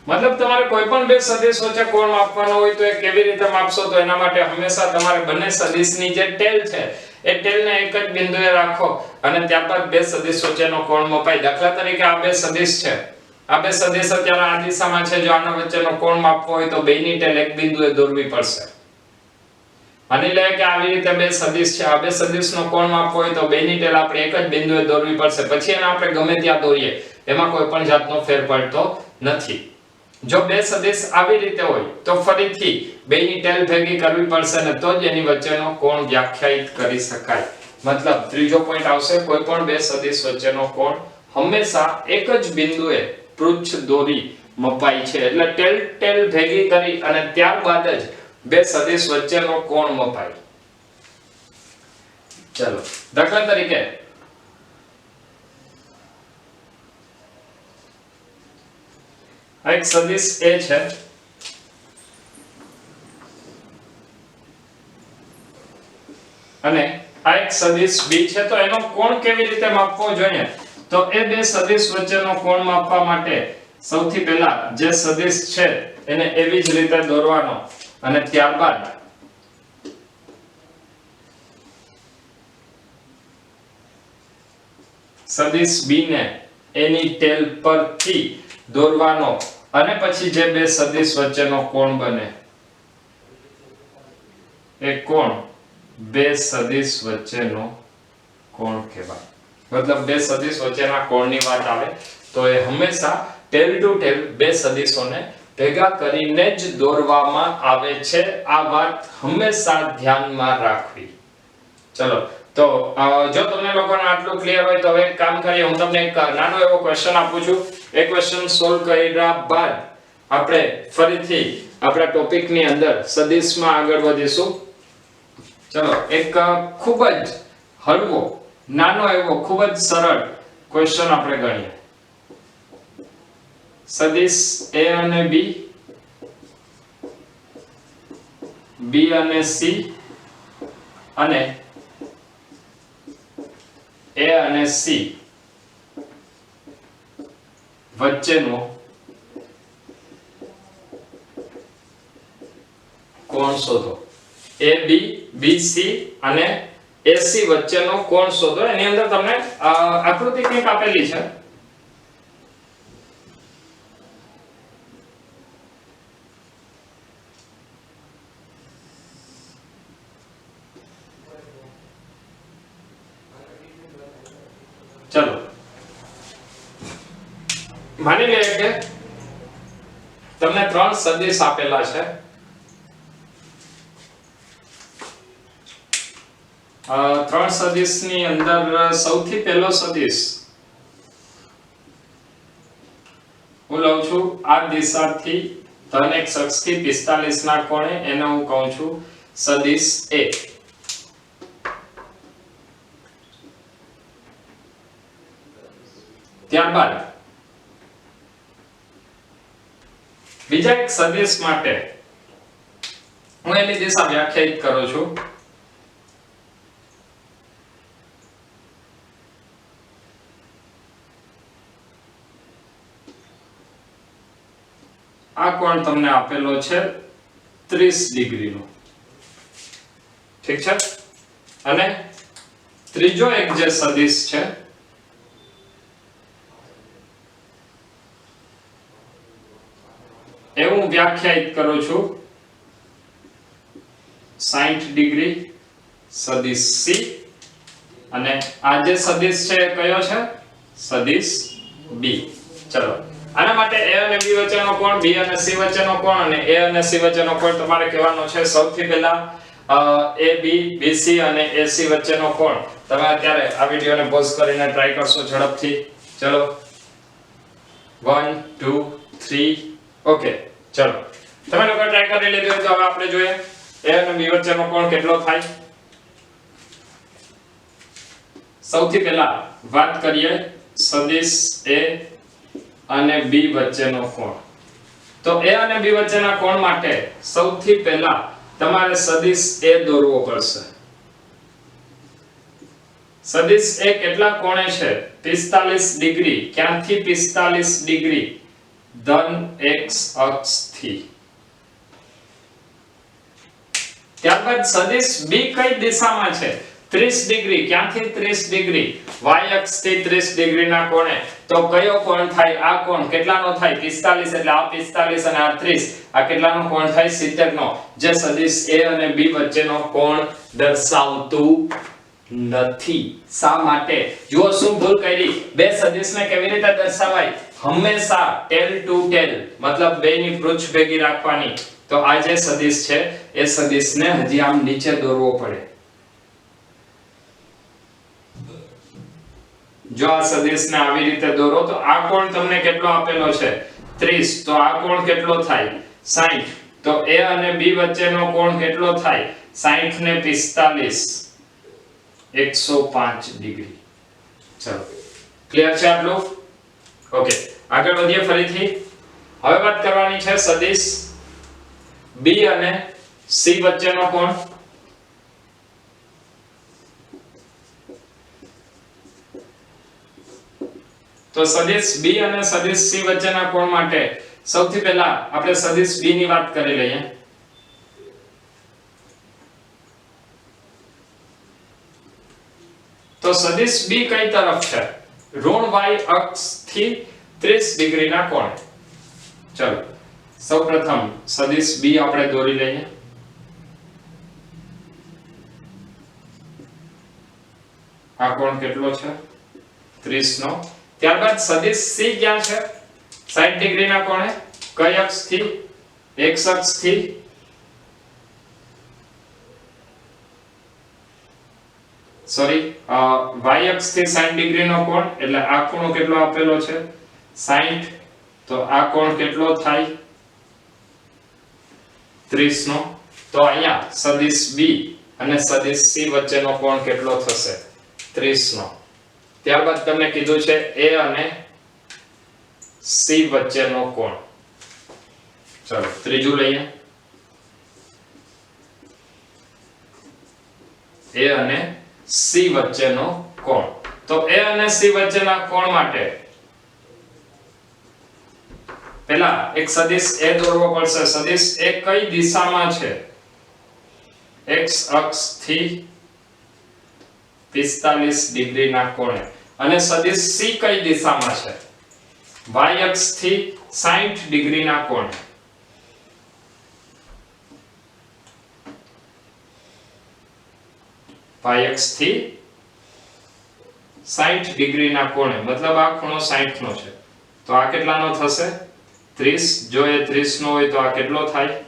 મતલબ તમારે કોઈ પણ બે સદિશ વચ્ચે કોણ માપવાનો હોય તો એ કેવી રીતે માપશો? તો એના માટે હંમેશા તમારે બંને સદિશની જે ટેલ છે એ ટેલને એક જ બિંદુએ રાખો અને ત્યારબાદ બે સદિશ વચ્ચેનો કોણ મપાય. દાખલા તરીકે આ બે સદિશ છે, આ બે સદિશ અત્યારે આ દિશામાં છે. જો આના વચ્ચેનો કોણ માપવો હોય તો બેની ટેલ એક બિંદુએ દોરવી પડશે. માની લે કે આવી રીતે બે સદિશ છે, આ બે સદિશનો કોણ માપવો હોય તો બેની ટેલ આપણે એક જ બિંદુએ દોરવી પડશે. પછી એને આપણે ગમે ત્યાં દોરીએ, એમાં કોઈ પણ જાતનો ફેર પડતો નથી. જો બે સદિશ આવી રીતે હોય તો ફરીથી બેની ટેલ ભેગી કરવી પડશે ને તો જ એની વચ્ચેનો કોણ વ્યાખ્યાયિત કરી શકાય. મતલબ ત્રીજો પોઈન્ટ આવશે, કોઈ પણ બે સદિશ વચ્ચેનો કોણ હંમેશા એક જ બિંદુએ પૃચ્છ દોરી મપાય છે. એટલે ટેલ ભેગી કરી અને ત્યારબાદ જ બે સદિશ વચ્ચેનો કોણ મપાય. ચલો દાખલા તરીકે આ એક સદિશ A છે અને આ એક સદિશ B છે. તો એનો કોણ કેવી રીતે માપવો જોઈએ? તો એ બે સદિશ વચ્ચેનો કોણ માપવા માટે સૌથી પહેલા જે સદિશ છે એને એવી જ રીતે દોરવાનો અને ત્યારબાદ સદિશ B ને એની ટેલ પરથી દોરવાનો અને પછી જે બે સદિશ વચ્ચેનો કોણ બને એ કોણ બે સદિશ વચ્ચેનો કોણ કહેવાય. મતલબ બે સદિશ વચ્ચેના કોણની વાત આવે તો એ હંમેશા ટેલ ટુ ટેલ બે સદિશોને ભેગા કરીને જ દોરવામાં આવે છે. આ વાત હંમેશા ધ્યાનમાં રાખવી. ચલો તો જો તમને લોકોને આટલું ક્લિયર હોય તો હવે એક કામ કરીએ, હું તમને એક નાનો એવો ક્વેશ્ચન આપું છું. એ ક્વેશ્ચન સોલ્વ કર્યા બાદ આપણે ફરીથી આપણા ટોપિકની અંદર સદિશમાં આગળ વધીશું. ચલો એક ખૂબ જ હળવો નાનો એવો ખૂબ જ સરળ ક્વેશ્ચન આપણે ગણીએ. સદિશ a અને b, b અને c અને a અને c વચ્ચેનો કોણ શોધો. AB, BC અને AC વચ્ચેનો કોણ શોધો. એની અંદર તમને આકૃતિ કંઈક આપેલી છે. ચલો માની લઈએ કે તમને 3 સદિશ આપેલા છે. 3 સદિશની અંદર સૌથી પહેલો સદિશ હું લઉં છું આ દિશાથી ધન x અક્ષથી 45 ના કોણે, એને હું કહું છું સદિશ A. ત્યારબાદ બીજા એક સદિશ માટે હું એની દિશા વ્યાખ્યાયિત કરું છું. આ કોણ તમને આપેલો છે 30 ડિગ્રીનો. ઠીક છે. અને ત્રીજો એક જે સદિશ છે એ હું વ્યાખ્યાયિત કરું છું 60 ડિગ્રી સદિશ C. અને આ જે સદિશ છે એ કયો છે? સદિશ B. ચલો આના માટે A અને B વચ્ચેનો કોણ, B અને C વચ્ચેનો કોણ અને A અને C વચ્ચેનો કોણ તમારે કહેવાનો છે. સૌથી પહેલા AB, BC અને AC વચ્ચેનો કોણ તમે અત્યારે આ વિડિયોને પોઝ કરીને ટ્રાય કરશો ઝડપથી. ચલો 1 2 3 ઓકે. ચલો તમે લોકો ટ્રાય કરી લીધું તો હવે આપણે જોઈએ A અને B વચ્ચેનો કોણ કેટલો થાય. સૌથી પહેલા વાત કરીએ સદિશ A અને B વચ્ચેનો કોણ. તો A અને B વચ્ચેના કોણ માટે સૌથી પહેલા તમારે સદિશ A દોરવો પડશે. સદિશ A કેટલા કોણે છે? 45 ડિગ્રી. ક્યાંથી 45 ડિગ્રી? ધન x અક્ષથી. ત્યારબાદ સદિશ B કઈ દિશામાં છે? 30 ડિગ્રી. ક્યાંથી 30 ડિગ્રી? y અક્ષથી 30 ડિગ્રીના કોણે. તો કયો કોણ થાય? આ કોણ કેટલાનો થાય? 45. એટલે આ 45 અને આ 30. આ કેટલાનો કોણ થાય? 70 નો. જે સદિશ A અને B વચ્ચેનો કોણ દર્શાવતું નથી. શા માટે? જો શું ભૂલ કરી? બે સદિશને કેવી રીતે દર્શાવાય? હંમેશા ટેલ ટુ ટેલ મતલબ બેની પૃષ્ઠ ભેગી રાખવાની. તો આ જે સદિશ છે એ સદિશને હજી આમ નીચે દોરવો પડે. જો આ સદિશને આવી રીતે દોરો તો આ કોણ તમને કેટલો આપેલો છે? 30. તો આ કોણ કેટલો થાય? 60. તો A અને B વચ્ચેનો કોણ કેટલો થાય? 60 ને 45 105 ડિગ્રી. ચલો ક્લિયર છે આટલું? ઓકે આગળ વધીએ ફરીથી. હવે વાત કરવાની છે સદિશ B અને C વચ્ચેનો કોણ. તો સદિશ B અને સદિશ C વચ્ચેના કોણ માટે સૌથી પહેલા આપણે સદિશ B ની વાત કરી લઈએ. તો સદિશ B કઈ તરફ છે? ઋણ y અક્ષથી 30 ડિગ્રીના કોણ. ચલો સૌપ્રથમ સદિશ B આપણે દોરી લઈએ. આ કોણ કેટલો છે? 30 નો. ત્યારબાદ સદિશ C ક્યાં છે? 60 ડિગ્રીના કોણે. કઈ અક્ષથી? x અક્ષથી. સોરી y અક્ષથી 60 ડિગ્રીનો કોણ. એટલે આ ખૂણો કેટલો આપેલો છે? 60. તો આ કોણ કેટલો થાય? 30 નો, તો અહીંયા સદિશ b અને સદિશ c વચ્ચેનો કોણ કેટલો થશે? 30 નો. ત્યારબાદ તમને કીધું છે a અને c વચ્ચેનો કોણ. ચલો ત્રીજું લઈએ. a અને c વચ્ચેનો કોણ. તો a અને c વચ્ચેના કોણ માટે પહેલા એક સદિશ a દોરવો પડશે. સદિશ a કઈ દિશામાં છે? x અક્ષ થી 45 ડિગ્રી ના કોણે. અને સદિશ c કઈ દિશામાં છે? y અક્ષ થી 60 ડિગ્રી ના કોણે. y અક્ષ થી 60 ડિગ્રી ના કોણે, મતલબ આ ખૂણો 60 નો છે. તો આ કેટલાનો થશે? 30. જો એ 30 નો હોય તો આ કેટલો થાય?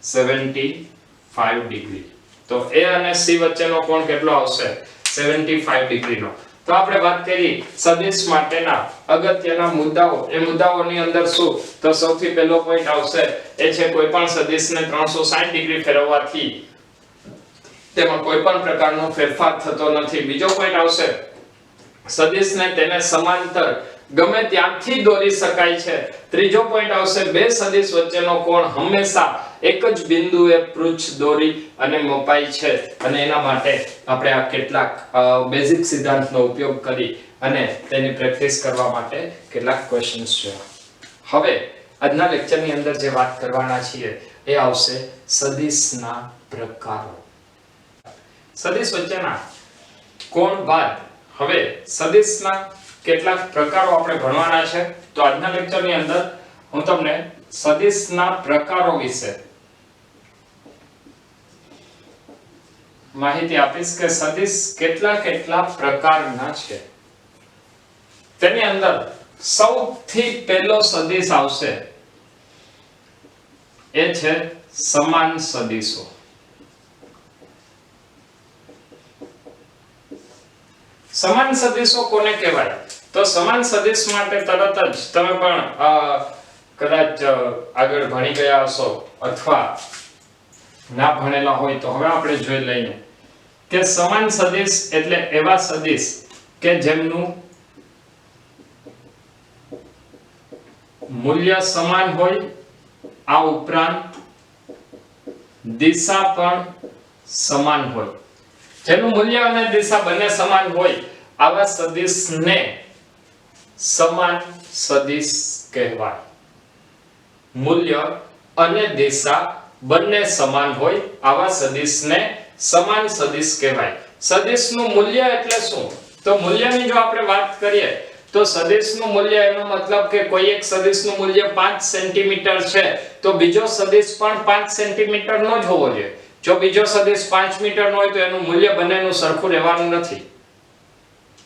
75 ડિગ્રી. તો a અને c વચ્ચેનો કોણ કેટલો આવશે? 75 ડિગ્રીનો. તો આપણે વાત કરી સદિશ માટેના અગત્યના મુદ્દાઓ. એ મુદ્દાઓની અંદર શું? તો સૌથી પહેલો પોઈન્ટ આવશે એ છે કોઈ પણ સદિશને 360 ડિગ્રી ફેરવવાથી તેમાં કોઈ પણ પ્રકારનો ફેરફાર થતો નથી. બીજો પોઈન્ટ આવશે સદિશને તેને સમાંતર ગમે ત્યાંથી દોરી શકાય છે. ત્રીજો પોઈન્ટ આવશે બે સદિશ વચ્ચેનો કોણ હંમેશા એક જ બિંદુએ પૃચ્છ દોરી અને મપાય છે. અને એના માટે આપણે આ કેટલાક બેઝિક સિદ્ધાંતનો ઉપયોગ કરી અને તેની પ્રેક્ટિસ કરવા માટે કેટલાક ક્વેશ્ચન્સ જોયા. હવે આજના લેક્ચરની અંદર જે વાત કરવાના છીએ એ આવશે સદિશના પ્રકારો. સદિશ વચ્ચેના કોણ બાદ હવે સદિશના કેટલાક પ્રકારો આપણે ભણવાના છે. તો આજના લેક્ચરની અંદર હું તમને સદિશના પ્રકારો વિશે માહિતી આપીશ કે સદિશ કેટલા પ્રકારના છે. તેની અંદર સૌથી પહેલો સદિશ આવશે એ છે સમાન સદિશો. સમાન સદિશો કોને કહેવાય? તો સમાન સદિશ માટે તરત જ તમે પણ કદાચ આગળ ભણી ગયા હશો અથવા ના ભણેલા હોય તો હવે આપણે જોઈ લઈએ કે સમાન સદિશ એટલે એવા સદિશ કે જેમનું મૂલ્ય સમાન હોય, આ ઉપરાંત દિશા પણ સમાન હોય. જેનું મૂલ્ય અને દિશા બંને સમાન હોય આવા સદિશને સમાન સદિશ કહેવાય. મૂલ્ય અને દિશા બંને સમાન હોય આવા સદિશને સમાન સદિશ કહેવાય. સદિશનું મૂલ્ય એટલે શું? તો મૂલ્યની જો આપણે વાત કરીએ તો સદિશનું મૂલ્ય એનો મતલબ કે કોઈ એક સદિશનું મૂલ્ય 5 સેન્ટીમીટર છે તો બીજો સદિશ પણ 5 સેન્ટીમીટર નો જ હોવો જોઈએ. જો બીજો સદિશ 5 મીટર નો હોય તો એનું મૂલ્ય બંનેનું સરખું રહેવાનું નથી.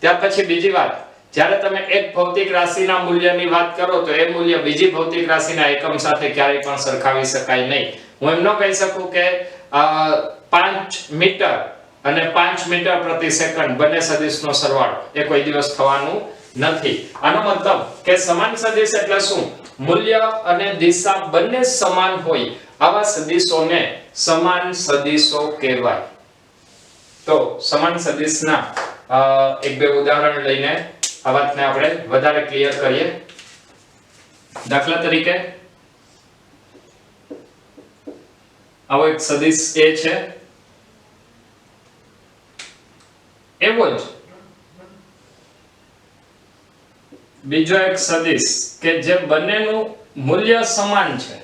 ત્યાર પછી બીજી વાત, જ્યારે તમે એક ભૌતિક રાશિના મૂલ્યની વાત કરો તો એ મૂલ્ય બીજી ભૌતિક રાશિના એકમ સાથે ક્યારેય પણ સરખાવી શકાય નહીં. હું એમ ન કહી શકું કે 5 મીટર અને 5 મીટર પ્રતિ સેકન્ડ બંને સદિશનો સરવાળો એ કોઈ દિવસ થવાનું નથી. આનો મતલબ કે સમાન સદિશ એટલે શું? મૂલ્ય અને દિશા બંને સમાન હોય આવા સદિશોને સમાન સદિશો કહેવાય. તો સમાન સદિશના એક બે ઉદાહરણ લઈને આ વાતને આપણે વધારે ક્લિયર કરીએ. દાખલા તરીકે આવો એક સદિશ A છે, એવો જ બીજો એક સદિશ કે જે બંનેનું મૂલ્ય સમાન છે,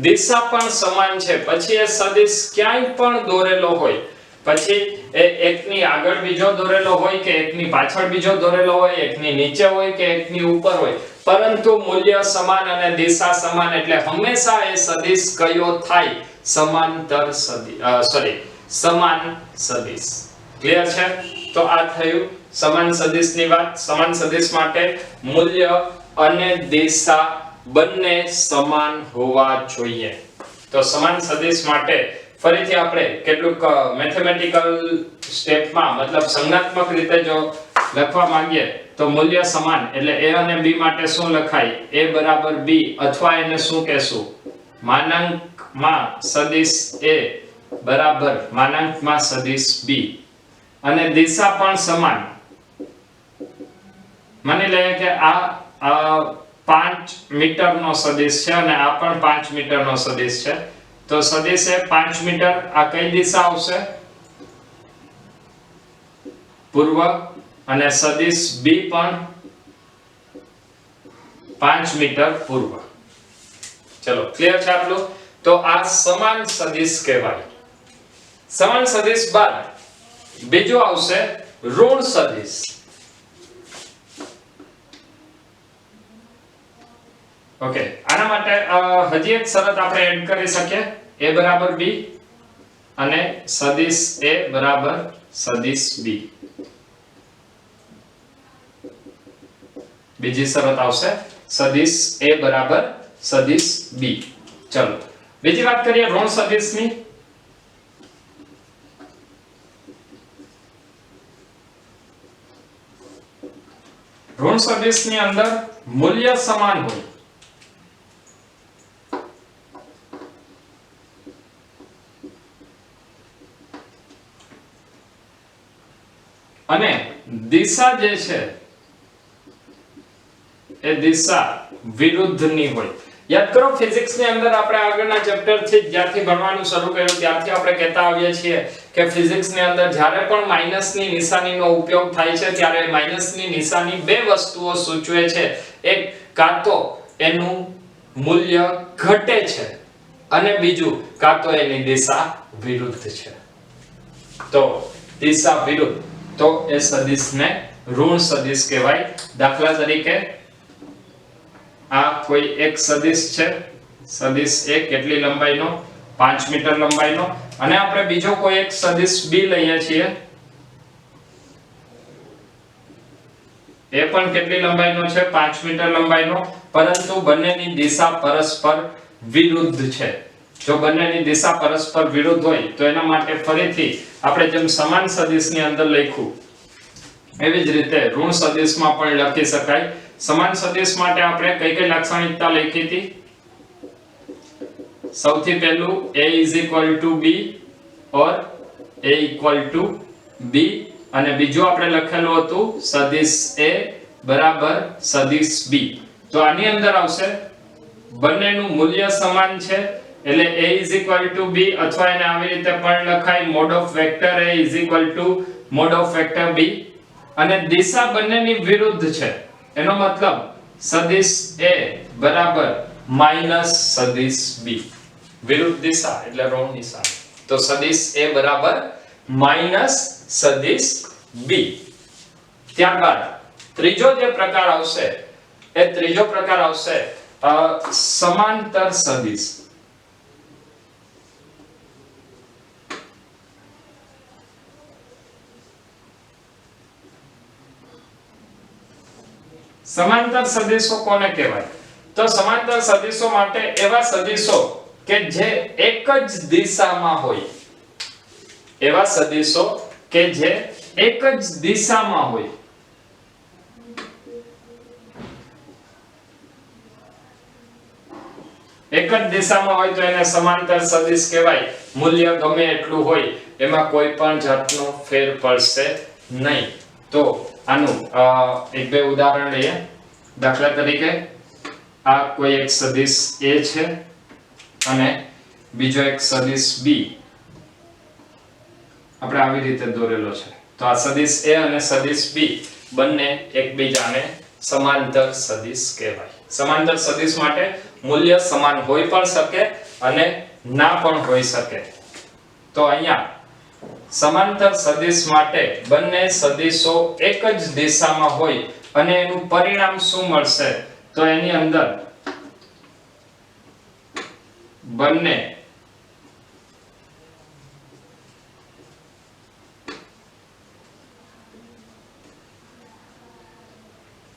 દિશા પણ સમાન છે, પછી એ સદિશ ક્યાંય પણ દોરેલો હોય, પછી એ એકની આગળ બીજો દોરેલો હોય કે એકની પાછળ બીજો દોરેલો હોય, એકની નીચે હોય કે એકની ઉપર હોય, પરંતુ મૂલ્ય સમાન અને દિશા સમાન એટલે હંમેશા એ સદિશ કયો થાય? સમાંતર સદિશ, સમાન સદિશ. ક્લિયર છે? તો આ થયું સમાન સદિશની વાત. સમાન સદિશ માટે મૂલ્ય અને દિશા બંને સમાન હોવા જોઈએ. તો સમાન સદિશ માટે ફરીથી આપણે કેટલુંક મેથેમેટિકલ સ્ટેપમાં મતલબ સંજ્ઞાત્મક રીતે જો લખવા માંગીએ તો મૂલ્ય સમાન એટલે a અને b માટે શું લખાય? a બરાબર b અથવા એને શું કહેશું? માનાંકમાં સદિશ a બરાબર માનાંકમાં સદિશ b અને દિશા પણ સમાન. માની લઈએ કે આ 5 મીટરનો સદિશ છે અને આ પણ 5 મીટરનો સદિશ છે. તો સદિશ એ 5 મીટર, આ કઈ દિશા આવશે? પૂર્વ. અને સદિશ b પણ 5 મીટર પૂર્વ. ચલો ક્લિયર છે આટલું? તો આ સમાન સદિશ કહેવાય. સમાન સદિશ બાદ બીજો આવશે ઋણ સદિશ. ઓકે, આના માટે હજી એક શરત આપણે એડ કરી શકીએ, a બરાબર b અને સદિશ a બરાબર સદિશ b. બીજી શરત આવશે સદિશ a બરાબર સદિશ b. ચલો બીજી વાત કરીએ ઋણ સદિશની. ઋણ સદિશની અંદર મૂલ્ય સમાન હોય અને દિશા જે છે એ દિશા વિરુદ્ધની હોય. યાદ કરો ફિઝિક્સની અંદર આપણે આગળના ચેપ્ટરથી જ્યારથી ભણવાનું શરૂ કર્યું ત્યારથી આપણે કહેતા આવીએ છીએ કે ફિઝિક્સની અંદર જ્યારે પણ માઈનસની નિશાનીનો ઉપયોગ થાય છે ત્યારે માઈનસની નિશાની બે વસ્તુઓ સૂચવે છે. એક, કાં તો એનું મૂલ્ય ઘટે છે અને બીજું કાં તો એની દિશા વિરુદ્ધ છે. તો દિશા વિરુદ્ધ તો એ સદિશને ઋણ સદિશ કહેવાય. દાખલા તરીકે આ કોઈ એક સદિશ છે, સદિશ a કેટલી લંબાઈનો? 5 મીટર લંબાઈનો. અને આપણે બીજો કોઈ એક સદિશ b લઈએ છીએ, એ પણ કેટલી લંબાઈનો છે? 5 મીટર લંબાઈનો. પરંતુ બંનેની દિશા પરસ્પર વિરુદ્ધ છે. જો બંનેની દિશા પરસ્પર વિરુદ્ધ હોય તો એના માટે ફરીથી આપણે જેમ સમાન સદિશની અંદર લખ્યું એવી જ રીતે ઋણ સદિશમાં પણ લખી શકાય. સમાન સદિશ માટે આપણે કઈ કઈ લાક્ષણિકતા લખી હતી? સૌથી પહેલું a = b or a = b અને બીજું આપણે લખેલું હતું સદિશ a બરાબર સદિશ b. તો આની અંદર આવશે બંનેનું મૂલ્ય સમાન છે એટલે a = b અથવા એને આવી રીતે પણ લખાય mod of vector a = mod of vector b અને દિશા બંનેની વિરુદ્ધ છે. એનો મતલબ સદિશ a બરાબર માઈનસ સદિશ b. વિરુદ્ધ દિશા એટલે ઋણ નિશાન. તો સદિશ a બરાબર માઈનસ સદિશ b. ત્યારબાદ ત્રીજો જે પ્રકાર આવશે એ ત્રીજો પ્રકાર આવશે સમાંતર સદિશ. સમાંતર સદિશો કોને કહેવાય? તો સમાંતર સદિશો માટે એવા સદિશો કે જે એક જ દિશામાં હોય. એવા સદિશો કે જે એક જ દિશામાં હોય. એક જ દિશામાં હોય તો એને સમાંતર સદિશ કહેવાય. મૂલ્ય ગમે એટલું હોય એમાં કોઈ પણ જાતનો ફેર પડશે નહીં. તો આનું એક બે ઉદાહરણ લઈએ. દાખલા તરીકે આ કોઈ એક સદિશ a છે અને બીજો એક સદિશ b આપણે આવી રીતે દોરેલો છે. તો આ સદિશ a અને સદિશ b બંને એકબીજાને સમાંતર સદિશ કહેવાય. સમાંતર સદિશ માટે મૂલ્ય સમાન હોઈ પણ શકે અને ના પણ હોઈ શકે. તો અહીંયા સમાંતર સદિશ માટે બંને સદિશો એક જ દિશામાં હોય અને એનું પરિણામ શું મળશે? તો એની અંદર બંને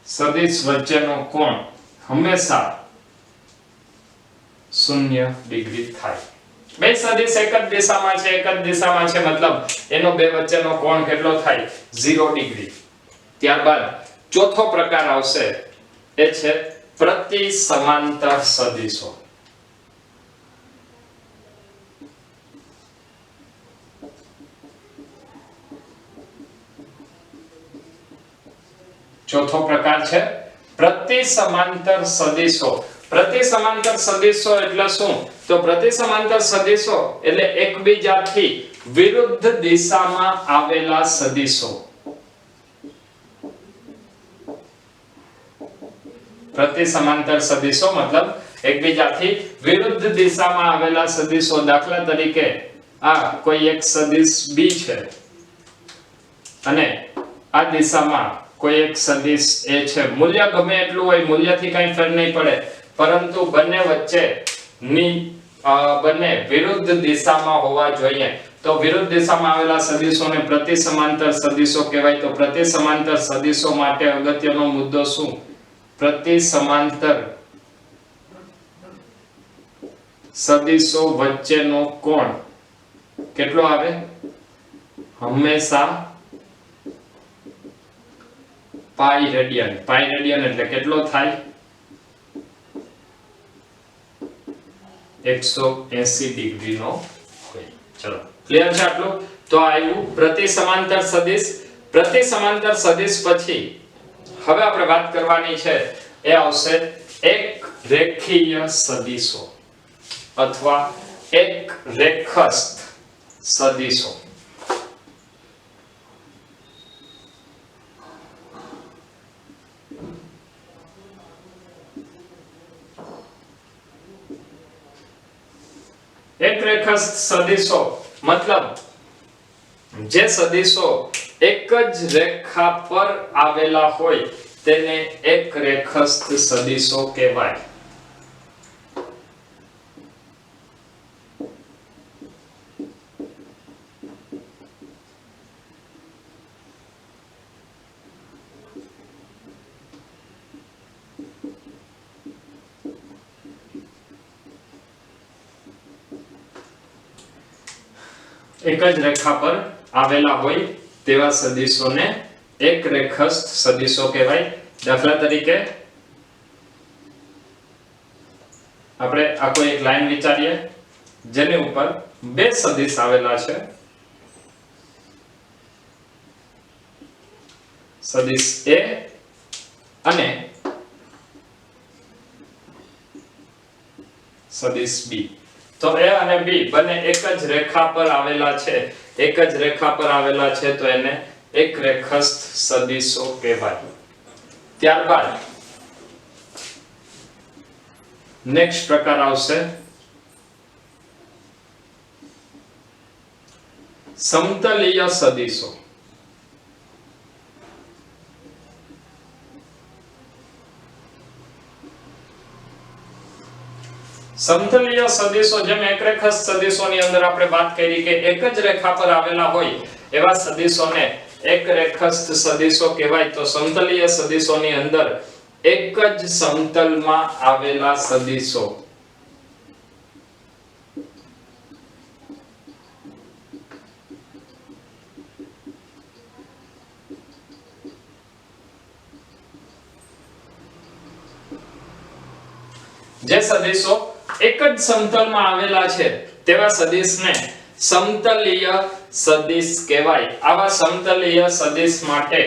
સદિશ વચ્ચેનો કોણ હંમેશા 0 ડિગ્રી થાય. બે સદિશ એક જ દિશામાં છે, એક જ દિશામાં છે મતલબ એનો બે વચ્ચેનો કોણ કેટલો થાય? 0 ડિગ્રી. ત્યારબાદ ચોથો પ્રકાર આવશે એ છે પ્રતિ સમાંતર સદિશો. ચોથો પ્રકાર છે પ્રતિસમાંતર સદિશો। પ્રતિસમાંતર સદિશો એટલે શું? તો પ્રતિસમાંતર સદિશો એટલે એકબીજાથી વિરુદ્ધ દિશામાં આવેલા સદિશો। પ્રતિસમાંતર સદિશો મતલબ એકબીજાથી વિરુદ્ધ દિશામાં આવેલા સદિશો। દાખલા તરીકે આ કોઈ એક સદિશ b છે અને આ દિશામાં કોઈ એક સદિશ a છે। મૂલ્ય ગમે એટલું હોય, મૂલ્યથી કંઈ ફેર નહીં પડે, પરંતુ બંને વચ્ચે ની બંને વિરુદ્ધ દિશામાં હોવા જોઈએ। તો વિરુદ્ધ દિશામાં આવેલા સદિશોને પ્રતિસમાંતર સદિશો કહેવાય। તો પ્રતિસમાંતર સદિશો માટે અગત્યનો મુદ્દો શું? પ્રતિસમાંતર સદિશો વચ્ચેનો કોણ કેટલો આવે? હંમેશા પાઈ રેડિયન। પાઈ રેડિયન એટલે કેટલો થાય? 180 ડિગ્રીનો હોય। ચલો ક્લિયર છે આટલું? તો આવ્યું પ્રતિસમાંતર સદિશ। પ્રતિસમાંતર સદિશ પછી હવે આપણે વાત કરવાની છે એ આવશે એક રેખીય સદિશો અથવા એક રેખસ્થ સદિશો। એક રેખસ્થ સદિશો મતલબ જે સદિશો એક જ રેખા પર આવેલા હોય તેને એક રેખસ્થ સદિશો કહેવાય। એક જ રેખા પર આવેલા હોય તેવા સદિશોને એક રેખસ્થ સદિશો કહેવાય। દાખલા તરીકે આપણે આ કોઈ એક લાઈન વિચારીએ જેની ઉપર બે સદિશ આવેલા છે, સદિશ A અને સદિશ B। તો A અને B બંને એક જ રેખા પર આવેલા છે, એક જ રેખા પર આવેલા છે, તો એને એક રેખસ્થ સદિશો કહેવાય। ત્યારબાદ નેક્સ્ટ પ્રકાર આવશે સમતલીય સદિશો। સમતલીય સદિશો જેમ એક રેખસ્થ સદિશોની અંદર આપણે વાત કરી કે એક જ રેખા પર આવેલા હોય એવા સદિશોને એક રેખસ્થ સદિશો કહેવાય। તો સમતલીય સદિશોની અંદર એક જ સમતલમાં આવેલા સદિશો જે સદિશો એક જ સમતલમાં આવેલા છે તેવા સદિશને સમતલીય સદિશ કહેવાય। આવા સમતલીય સદિશ માટે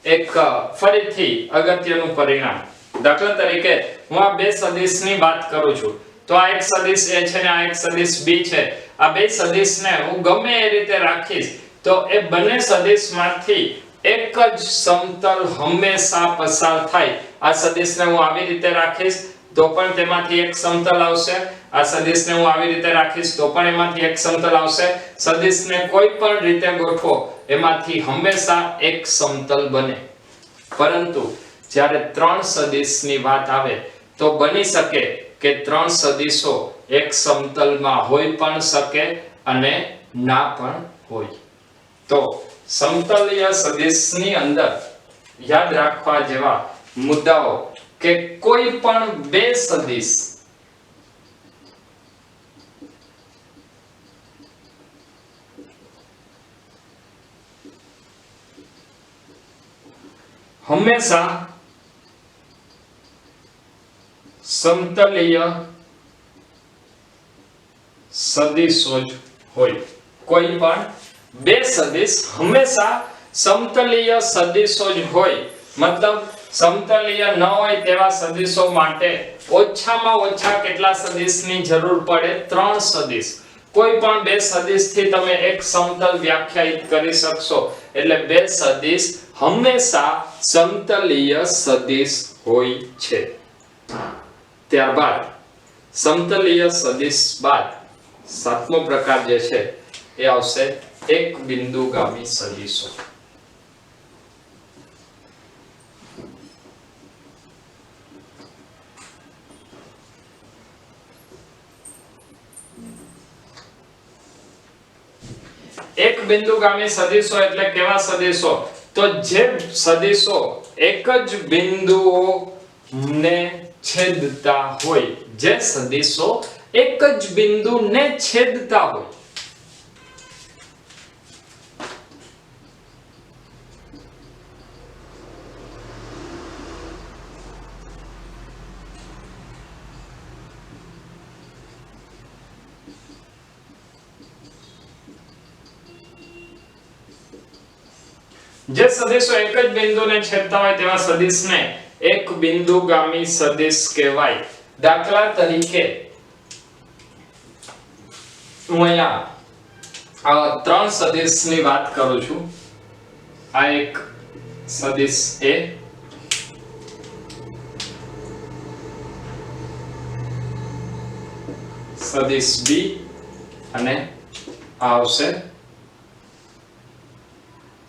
એક ફરીથી અગત્યનું પરિણામ, દાખલા તરીકે હું આ બે સદિશની વાત કરું છું તો આ એક સદિશ A છે ને આ એક સદિશ B છે। આ બે સદિશને હું ગમે એ રીતે રાખીશ તો એ બંને સદિશમાંથી એક જ સમતલ હંમેશા પસાર થાય। આ સદિશને હું આવી રીતે રાખીશ તો પણ તેમાંથી એક સમતલ આવશે, આ સદિશને હું આવી રીતે રાખીશ તો પણ એમાંથી એક સમતલ આવશે। સદિશને કોઈ પણ રીતે ગોઠવો એમાંથી હંમેશા એક સમતલ બને। પરંતુ જ્યારે ત્રણ સદિશની વાત આવે તો બની શકે કે ત્રણ સદિશો એક સમતલમાં હોઈ પણ શકે અને ના પણ હોય। તો સમતલીય સદિશની અંદર યાદ રાખવા જેવા મુદ્દાઓ કે કોઈ પણ બે સદિશ હંમેશા સમતલીય સદિશો જ હોય। કોઈ પણ બે સદિશ હંમેશા સમતલીય સદિશો જ હોય મતલબ સમતલીય ન હોય તેવા સદિશો માટે ઓછામાં ઓછા કેટલા સદિશની જરૂર પડે? 3 સદિશ. કોઈ પણ બે સદિશથી તમે એક સમતલ વ્યાખ્યાયિત કરી શકશો, એટલે બે સદિશ હંમેશા સમતલીય સદિશ હોય છે. ત્યારબાદ સમતલીય સદિશ બાદ સાતમો પ્રકાર જે છે એ આવશે એક બિંદુગામી સદિશો. એક બિંદુગામી સદિશો એટલે કેવા સદિશો? તો જે સદિશો એક જ બિંદુઓને છેદતા હોય, જે સદિશો એક જ બિંદુને છેદતા હોય. જે સદિશો એક જ બિંદુને છેદતા હોય તેવા સદિશને એક બિંદુગામી સદિશ કહેવાય. દાખલા તરીકે હું અહીંયા 3 સદિશની વાત કરું છું. આ એક સદિશ A, સદિશ B અને આવશે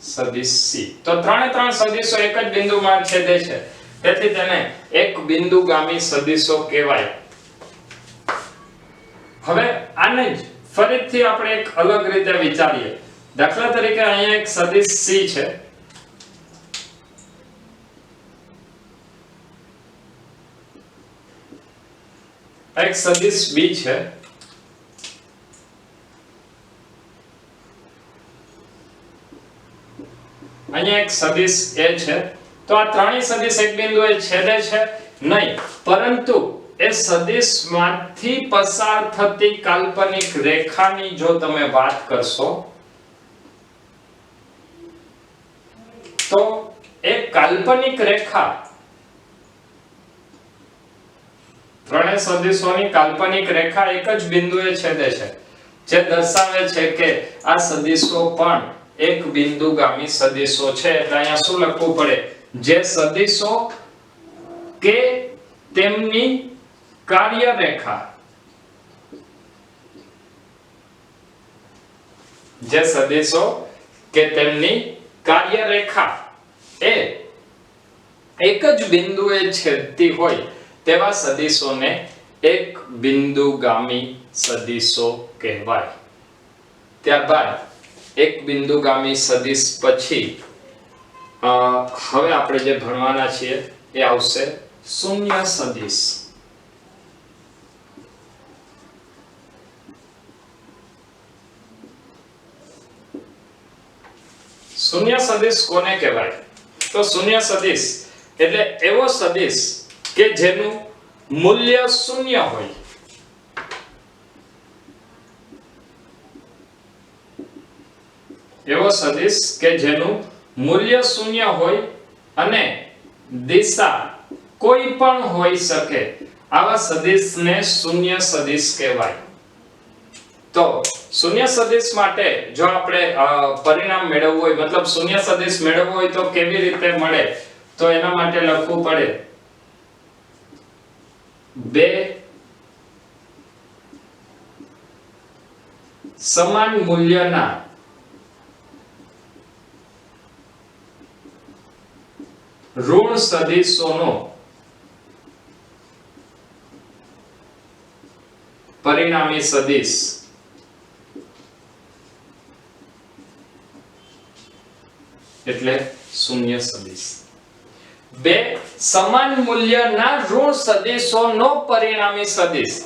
સદિશ C. તો ત્રણે ત્રણ સદિશો એક જ બિંદુમાં છેદે છે, તેથી તેને એક બિંદુગામી સદિશો કહેવાય. હવે આને જ ફરીથી આપણે એક અલગ રીતે વિચારીએ. દાખલા તરીકે અહીંયા એક સદિશ C છે, એક સદિશ B છે, અહીંયા એક સદિશ A છે. તો આ ત્રણેય સદિશ એક બિંદુએ છેદે છે નહીં, પરંતુ એ સદિશમાંથી પસાર થતી કાલ્પનિક રેખાની જો તમે વાત કરશો તો એક કાલ્પનિક રેખા ત્રણેય સદિશોની કાલ્પનિક રેખા એક જ બિંદુએ છેદે છે, જે દર્શાવે છે કે આ સદિશો પણ એક બિંદુગામી સદિશો છે. એટલે અહીંયા શું લખવું પડે? જે સદિશો કે તેમની કાર્યરેખા, જે સદિશો કે તેમની કાર્યરેખા એ એક જ બિંદુએ છેદતી હોય તેવા સદિશોને એક બિંદુગામી સદિશો કહેવાય. ત્યારબાદ એક બિંદુગામી સદિશ પછી હવે આપણે જે ભણવાના છીએ એ આવશે શૂન્ય સદિશ. શૂન્ય સદિશ કોને કહેવાય? તો શૂન્ય સદિશ એટલે એવો સદિશ કે જેનું મૂલ્ય શૂન્ય હોય. એવો સદિશ કે જેનું મૂલ્ય શૂન્ય હોય અને દિશા કોઈ પણ હોઈ શકે, આવા સદિશને શૂન્ય સદિશ કહેવાય. તો શૂન્ય સદિશ માટે જો આપણે પરિણામ મેળવવું હોય, મતલબ શૂન્ય સદિશ મેળવવો હોય તો કેવી રીતે મળે? તો એના માટે લખવું પડે બે સમાન મૂલ્યના ઋણ સદિશોનો પરિણામી સદિશ એટલે શૂન્ય સદિશ. બે સમાન મૂલ્યના ઋણ સદિશોનો પરિણામી સદિશ.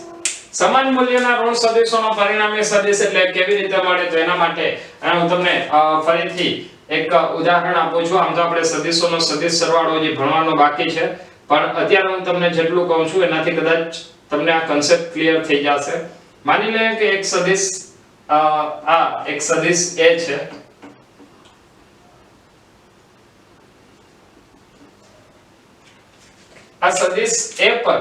સમાન મૂલ્યના ઋણ સદિશોનો પરિણામી સદિશ એટલે કેવી રીતે મળે? તો એના માટે હું તમને ફરીથી એક ઉદાહરણ આપું છું. આમ તો આપણે સદિશોનો સદિશ સરવાળો જે ભણવાનો બાકી છે, પણ અત્યારે હું તમને જેટલું કહું છું એનાથી કદાચ તમને આ કન્સેપ્ટ ક્લિયર થઈ જશે. માની લઈએ કે એક સદિશ એક સદિશ A છે, આ સદિશ A પર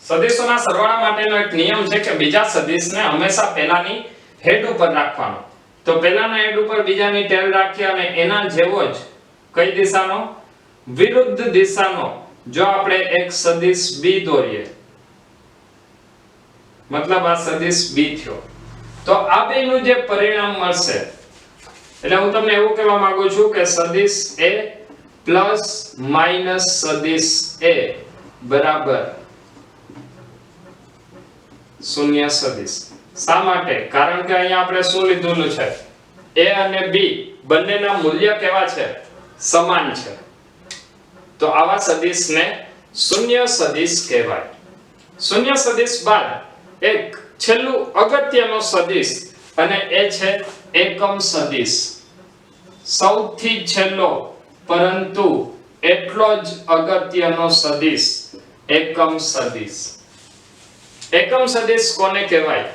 સદિશોના સરવાળા માટેનો એક નિયમ છે કે બીજા સદિશને હંમેશા પહેલાની હેડ ઉપર રાખવાનો. તો પહેલાના હેડ ઉપર બીજાની ટેલ રાખી અને એના જેવો જ કઈ દિશાનો વિરુદ્ધ દિશાનો જો આપણે એક સદિશ B દોરીએ, મતલબ આ સદિશ B થયો, તો આ બેનું જે પરિણામ મળશે એટલે હું તમને એવું કહેવા માંગુ છું કે સદિશ A પ્લસ માઈનસ સદિશ A બરાબર શૂન્ય સદિશ. શા માટે? કારણ કે અહીંયા આપણે શું લીધું છે? A અને B બંનેના મૂલ્ય કેવા છે? સમાન છે. તો આવા સદિશને શૂન્ય સદિશ કહેવાય. શૂન્ય સદિશ બાદ એક છેલ્લું અગત્યનો સદિશ અને એ છે એકમ સદિશ. સૌથી છેલ્લો પરંતુ એટલો જ અગત્યનો સદિશ એકમ સદિશ. એકમ સદિશ કોને કહેવાય?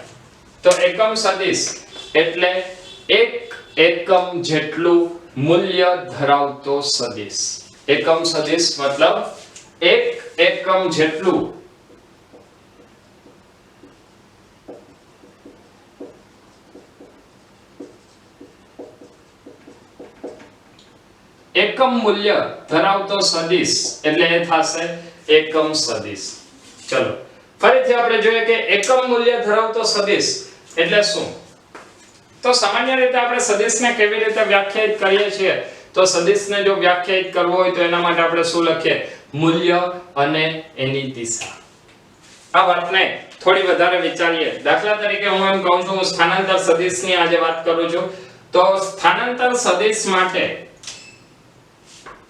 તો એકમ સદિશ એટલે એક એકમ જેટલું મૂલ્ય ધરાવતો સદિશ. એકમ સદિશ મતલબ એક એકમ જેટલું એકમ મૂલ્ય ધરાવતો સદિશ એટલે એ થશે એકમ સદિશ. ચલો ફરીથી આપણે જોઈએ કે એકમ મૂલ્ય ધરાવતો સદિશ એટલે શું? તો સામાન્ય રીતે આપણે સદિશને કેવી રીતે વ્યાખ્યાયિત કરીએ છીએ? તો સદિશને જો વ્યાખ્યાયિત કરવો હોય તો એના માટે આપણે શું લખીએ? મૂલ્ય અને એની દિશા. આ વાતને થોડી વધારે વિચારીએ. દાખલા તરીકે હું એમ કહું છું, હું સ્થાનાંતર સદિશની આજે વાત કરું છું. તો સ્થાનાંતર સદિશ માટે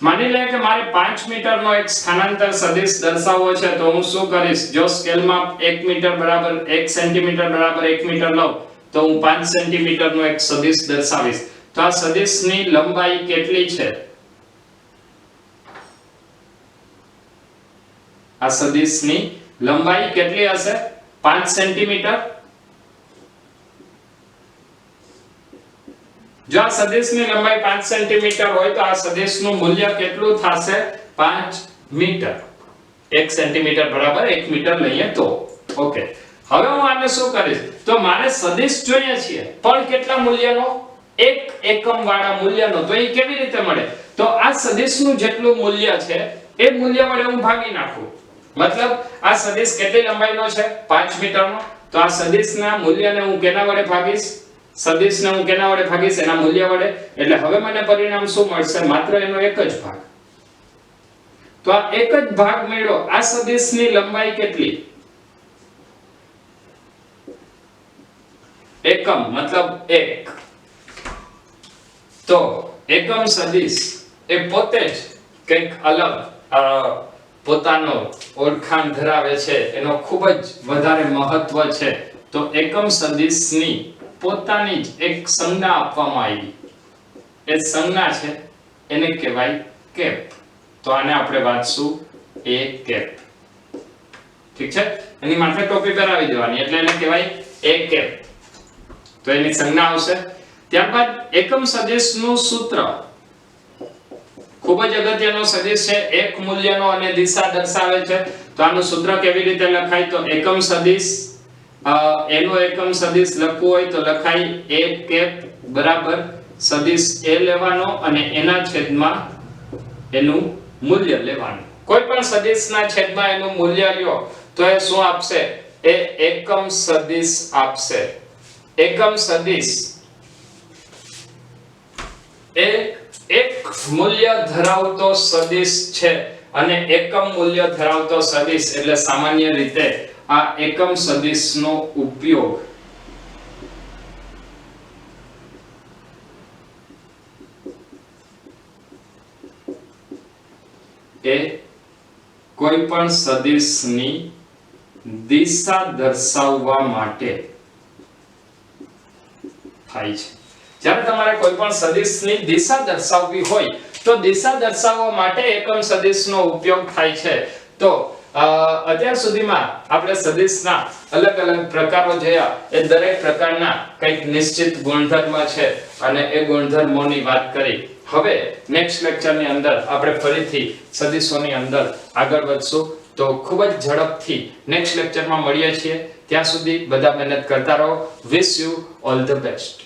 માની લે કે મારે 5 મીટરનો એક સ્થાનાંતર સદિશ દર્શાવવો છે, તો હું શું કરીશ? જો સ્કેલમાં 1 મીટર બરાબર 1 સેન્ટીમીટર બરાબર 1 મીટર લઉં તો હું 5 સેન્ટીમીટરનો એક સદિશ દર્શાવીશ. તો આ સદિશની લંબાઈ કેટલી છે? આ સદિશની લંબાઈ કેટલી હશે? 5 સેન્ટીમીટર. જો આ સદિશની લંબાઈ 5 સેન્ટીમીટર હોય તો આ સદિશનું મૂલ્ય કેટલું થશે? 5 મીટર. 1 સેન્ટીમીટર બરાબર 1 મીટર લઈએ તો. ઓકે, હવે હું આને શું કરીશ? તો મારે સદિશ જોઈએ છે પણ કેટલા મૂલ્યનો? 1 એકમ વાળા મૂલ્યનો. તો એ કેવી રીતે મળે? તો આ સદિશનું જેટલું મૂલ્ય છે એ મૂલ્ય વડે હું ભાગી નાખું. મતલબ આ સદિશ કેટલી લંબાઈનો છે? 5 મીટરનો. તો આ સદિશના મૂલ્યને હું કેના વડે ભાગીશ? સદિશને હું કેના વડે ભાગીશ? એના મૂલ્ય વડે. એટલે હવે મને પરિણામ શું મળશે? માત્ર એનો એક જ ભાગ. તો આ એક જ ભાગ મળ્યો. આ સદિશની લંબાઈ કેટલી? એકમ મતલબ 1. તો એકમ સદિશ એ પોતે જ કંઈક અલગ પોતાનો ઓળખાણ ધરાવે છે. એનો ખૂબ જ વધારે મહત્વ છે. તો એકમ સદિશની પોતાની જ એક સંજ્ઞા આપવામાં આવી. એ સંજ્ઞા છે એને કહેવાય કેપ. તો આને આપણે વાંચશું એ કેપ. ઠીક છે? એની માથે ટોપી પહેરાવી દેવાની એટલે એને કહેવાય એ કેપ. તો એની સંજ્ઞા આવશે. ત્યારબાદ એકમ સદિશનું સૂત્ર ખૂબ જ અગત્યનો સદિશ છે. એક મૂલ્યનો અને દિશા દર્શાવે છે. તો આનું સૂત્ર કેવી રીતે લખાય? તો એકમ સદિશ એનો એકમ સદિશ લખવું હોય તો લખાય a કેપ બરાબર સદિશ a લેવાનો અને એના છેદમાં એનું મૂલ્ય લેવાનું. કોઈ પણ સદિશના છેદમાં એનું મૂલ્ય લ્યો તો એ શું આપશે? એ એકમ સદિશ આપશે. એકમ સદિશ એ એક મૂલ્ય ધરાવતો સદિશ છે અને એકમ મૂલ્ય ધરાવતો સદિશ એટલે સામાન્ય રીતે આ એકમ સદિશનો ઉપયોગ એ કોઈ પણ સદિશની દિશા દર્શાવવા માટે થાય છે. જ્યારે તમારે કોઈ પણ સદિશની દિશા દર્શાવવી હોય તો દિશા દર્શાવવા માટે એકમ સદિશનો ઉપયોગ થાય છે. તો અત્યાર સુધીમાં આપણે સદિશના અલગ અલગ પ્રકારો જોયા. એ દરેક પ્રકારના કંઈક નિશ્ચિત ગુણધર્મ છે અને એ ગુણધર્મોની વાત કરી. હવે નેક્સ્ટ લેક્ચરની અંદર આપણે ફરીથી સદિશોની અંદર આગળ વધશું. તો ખૂબ જ ઝડપથી નેક્સ્ટ લેક્ચરમાં મળીએ છીએ. ત્યાં સુધી બધા મહેનત કરતા રહો. Wish you all the best.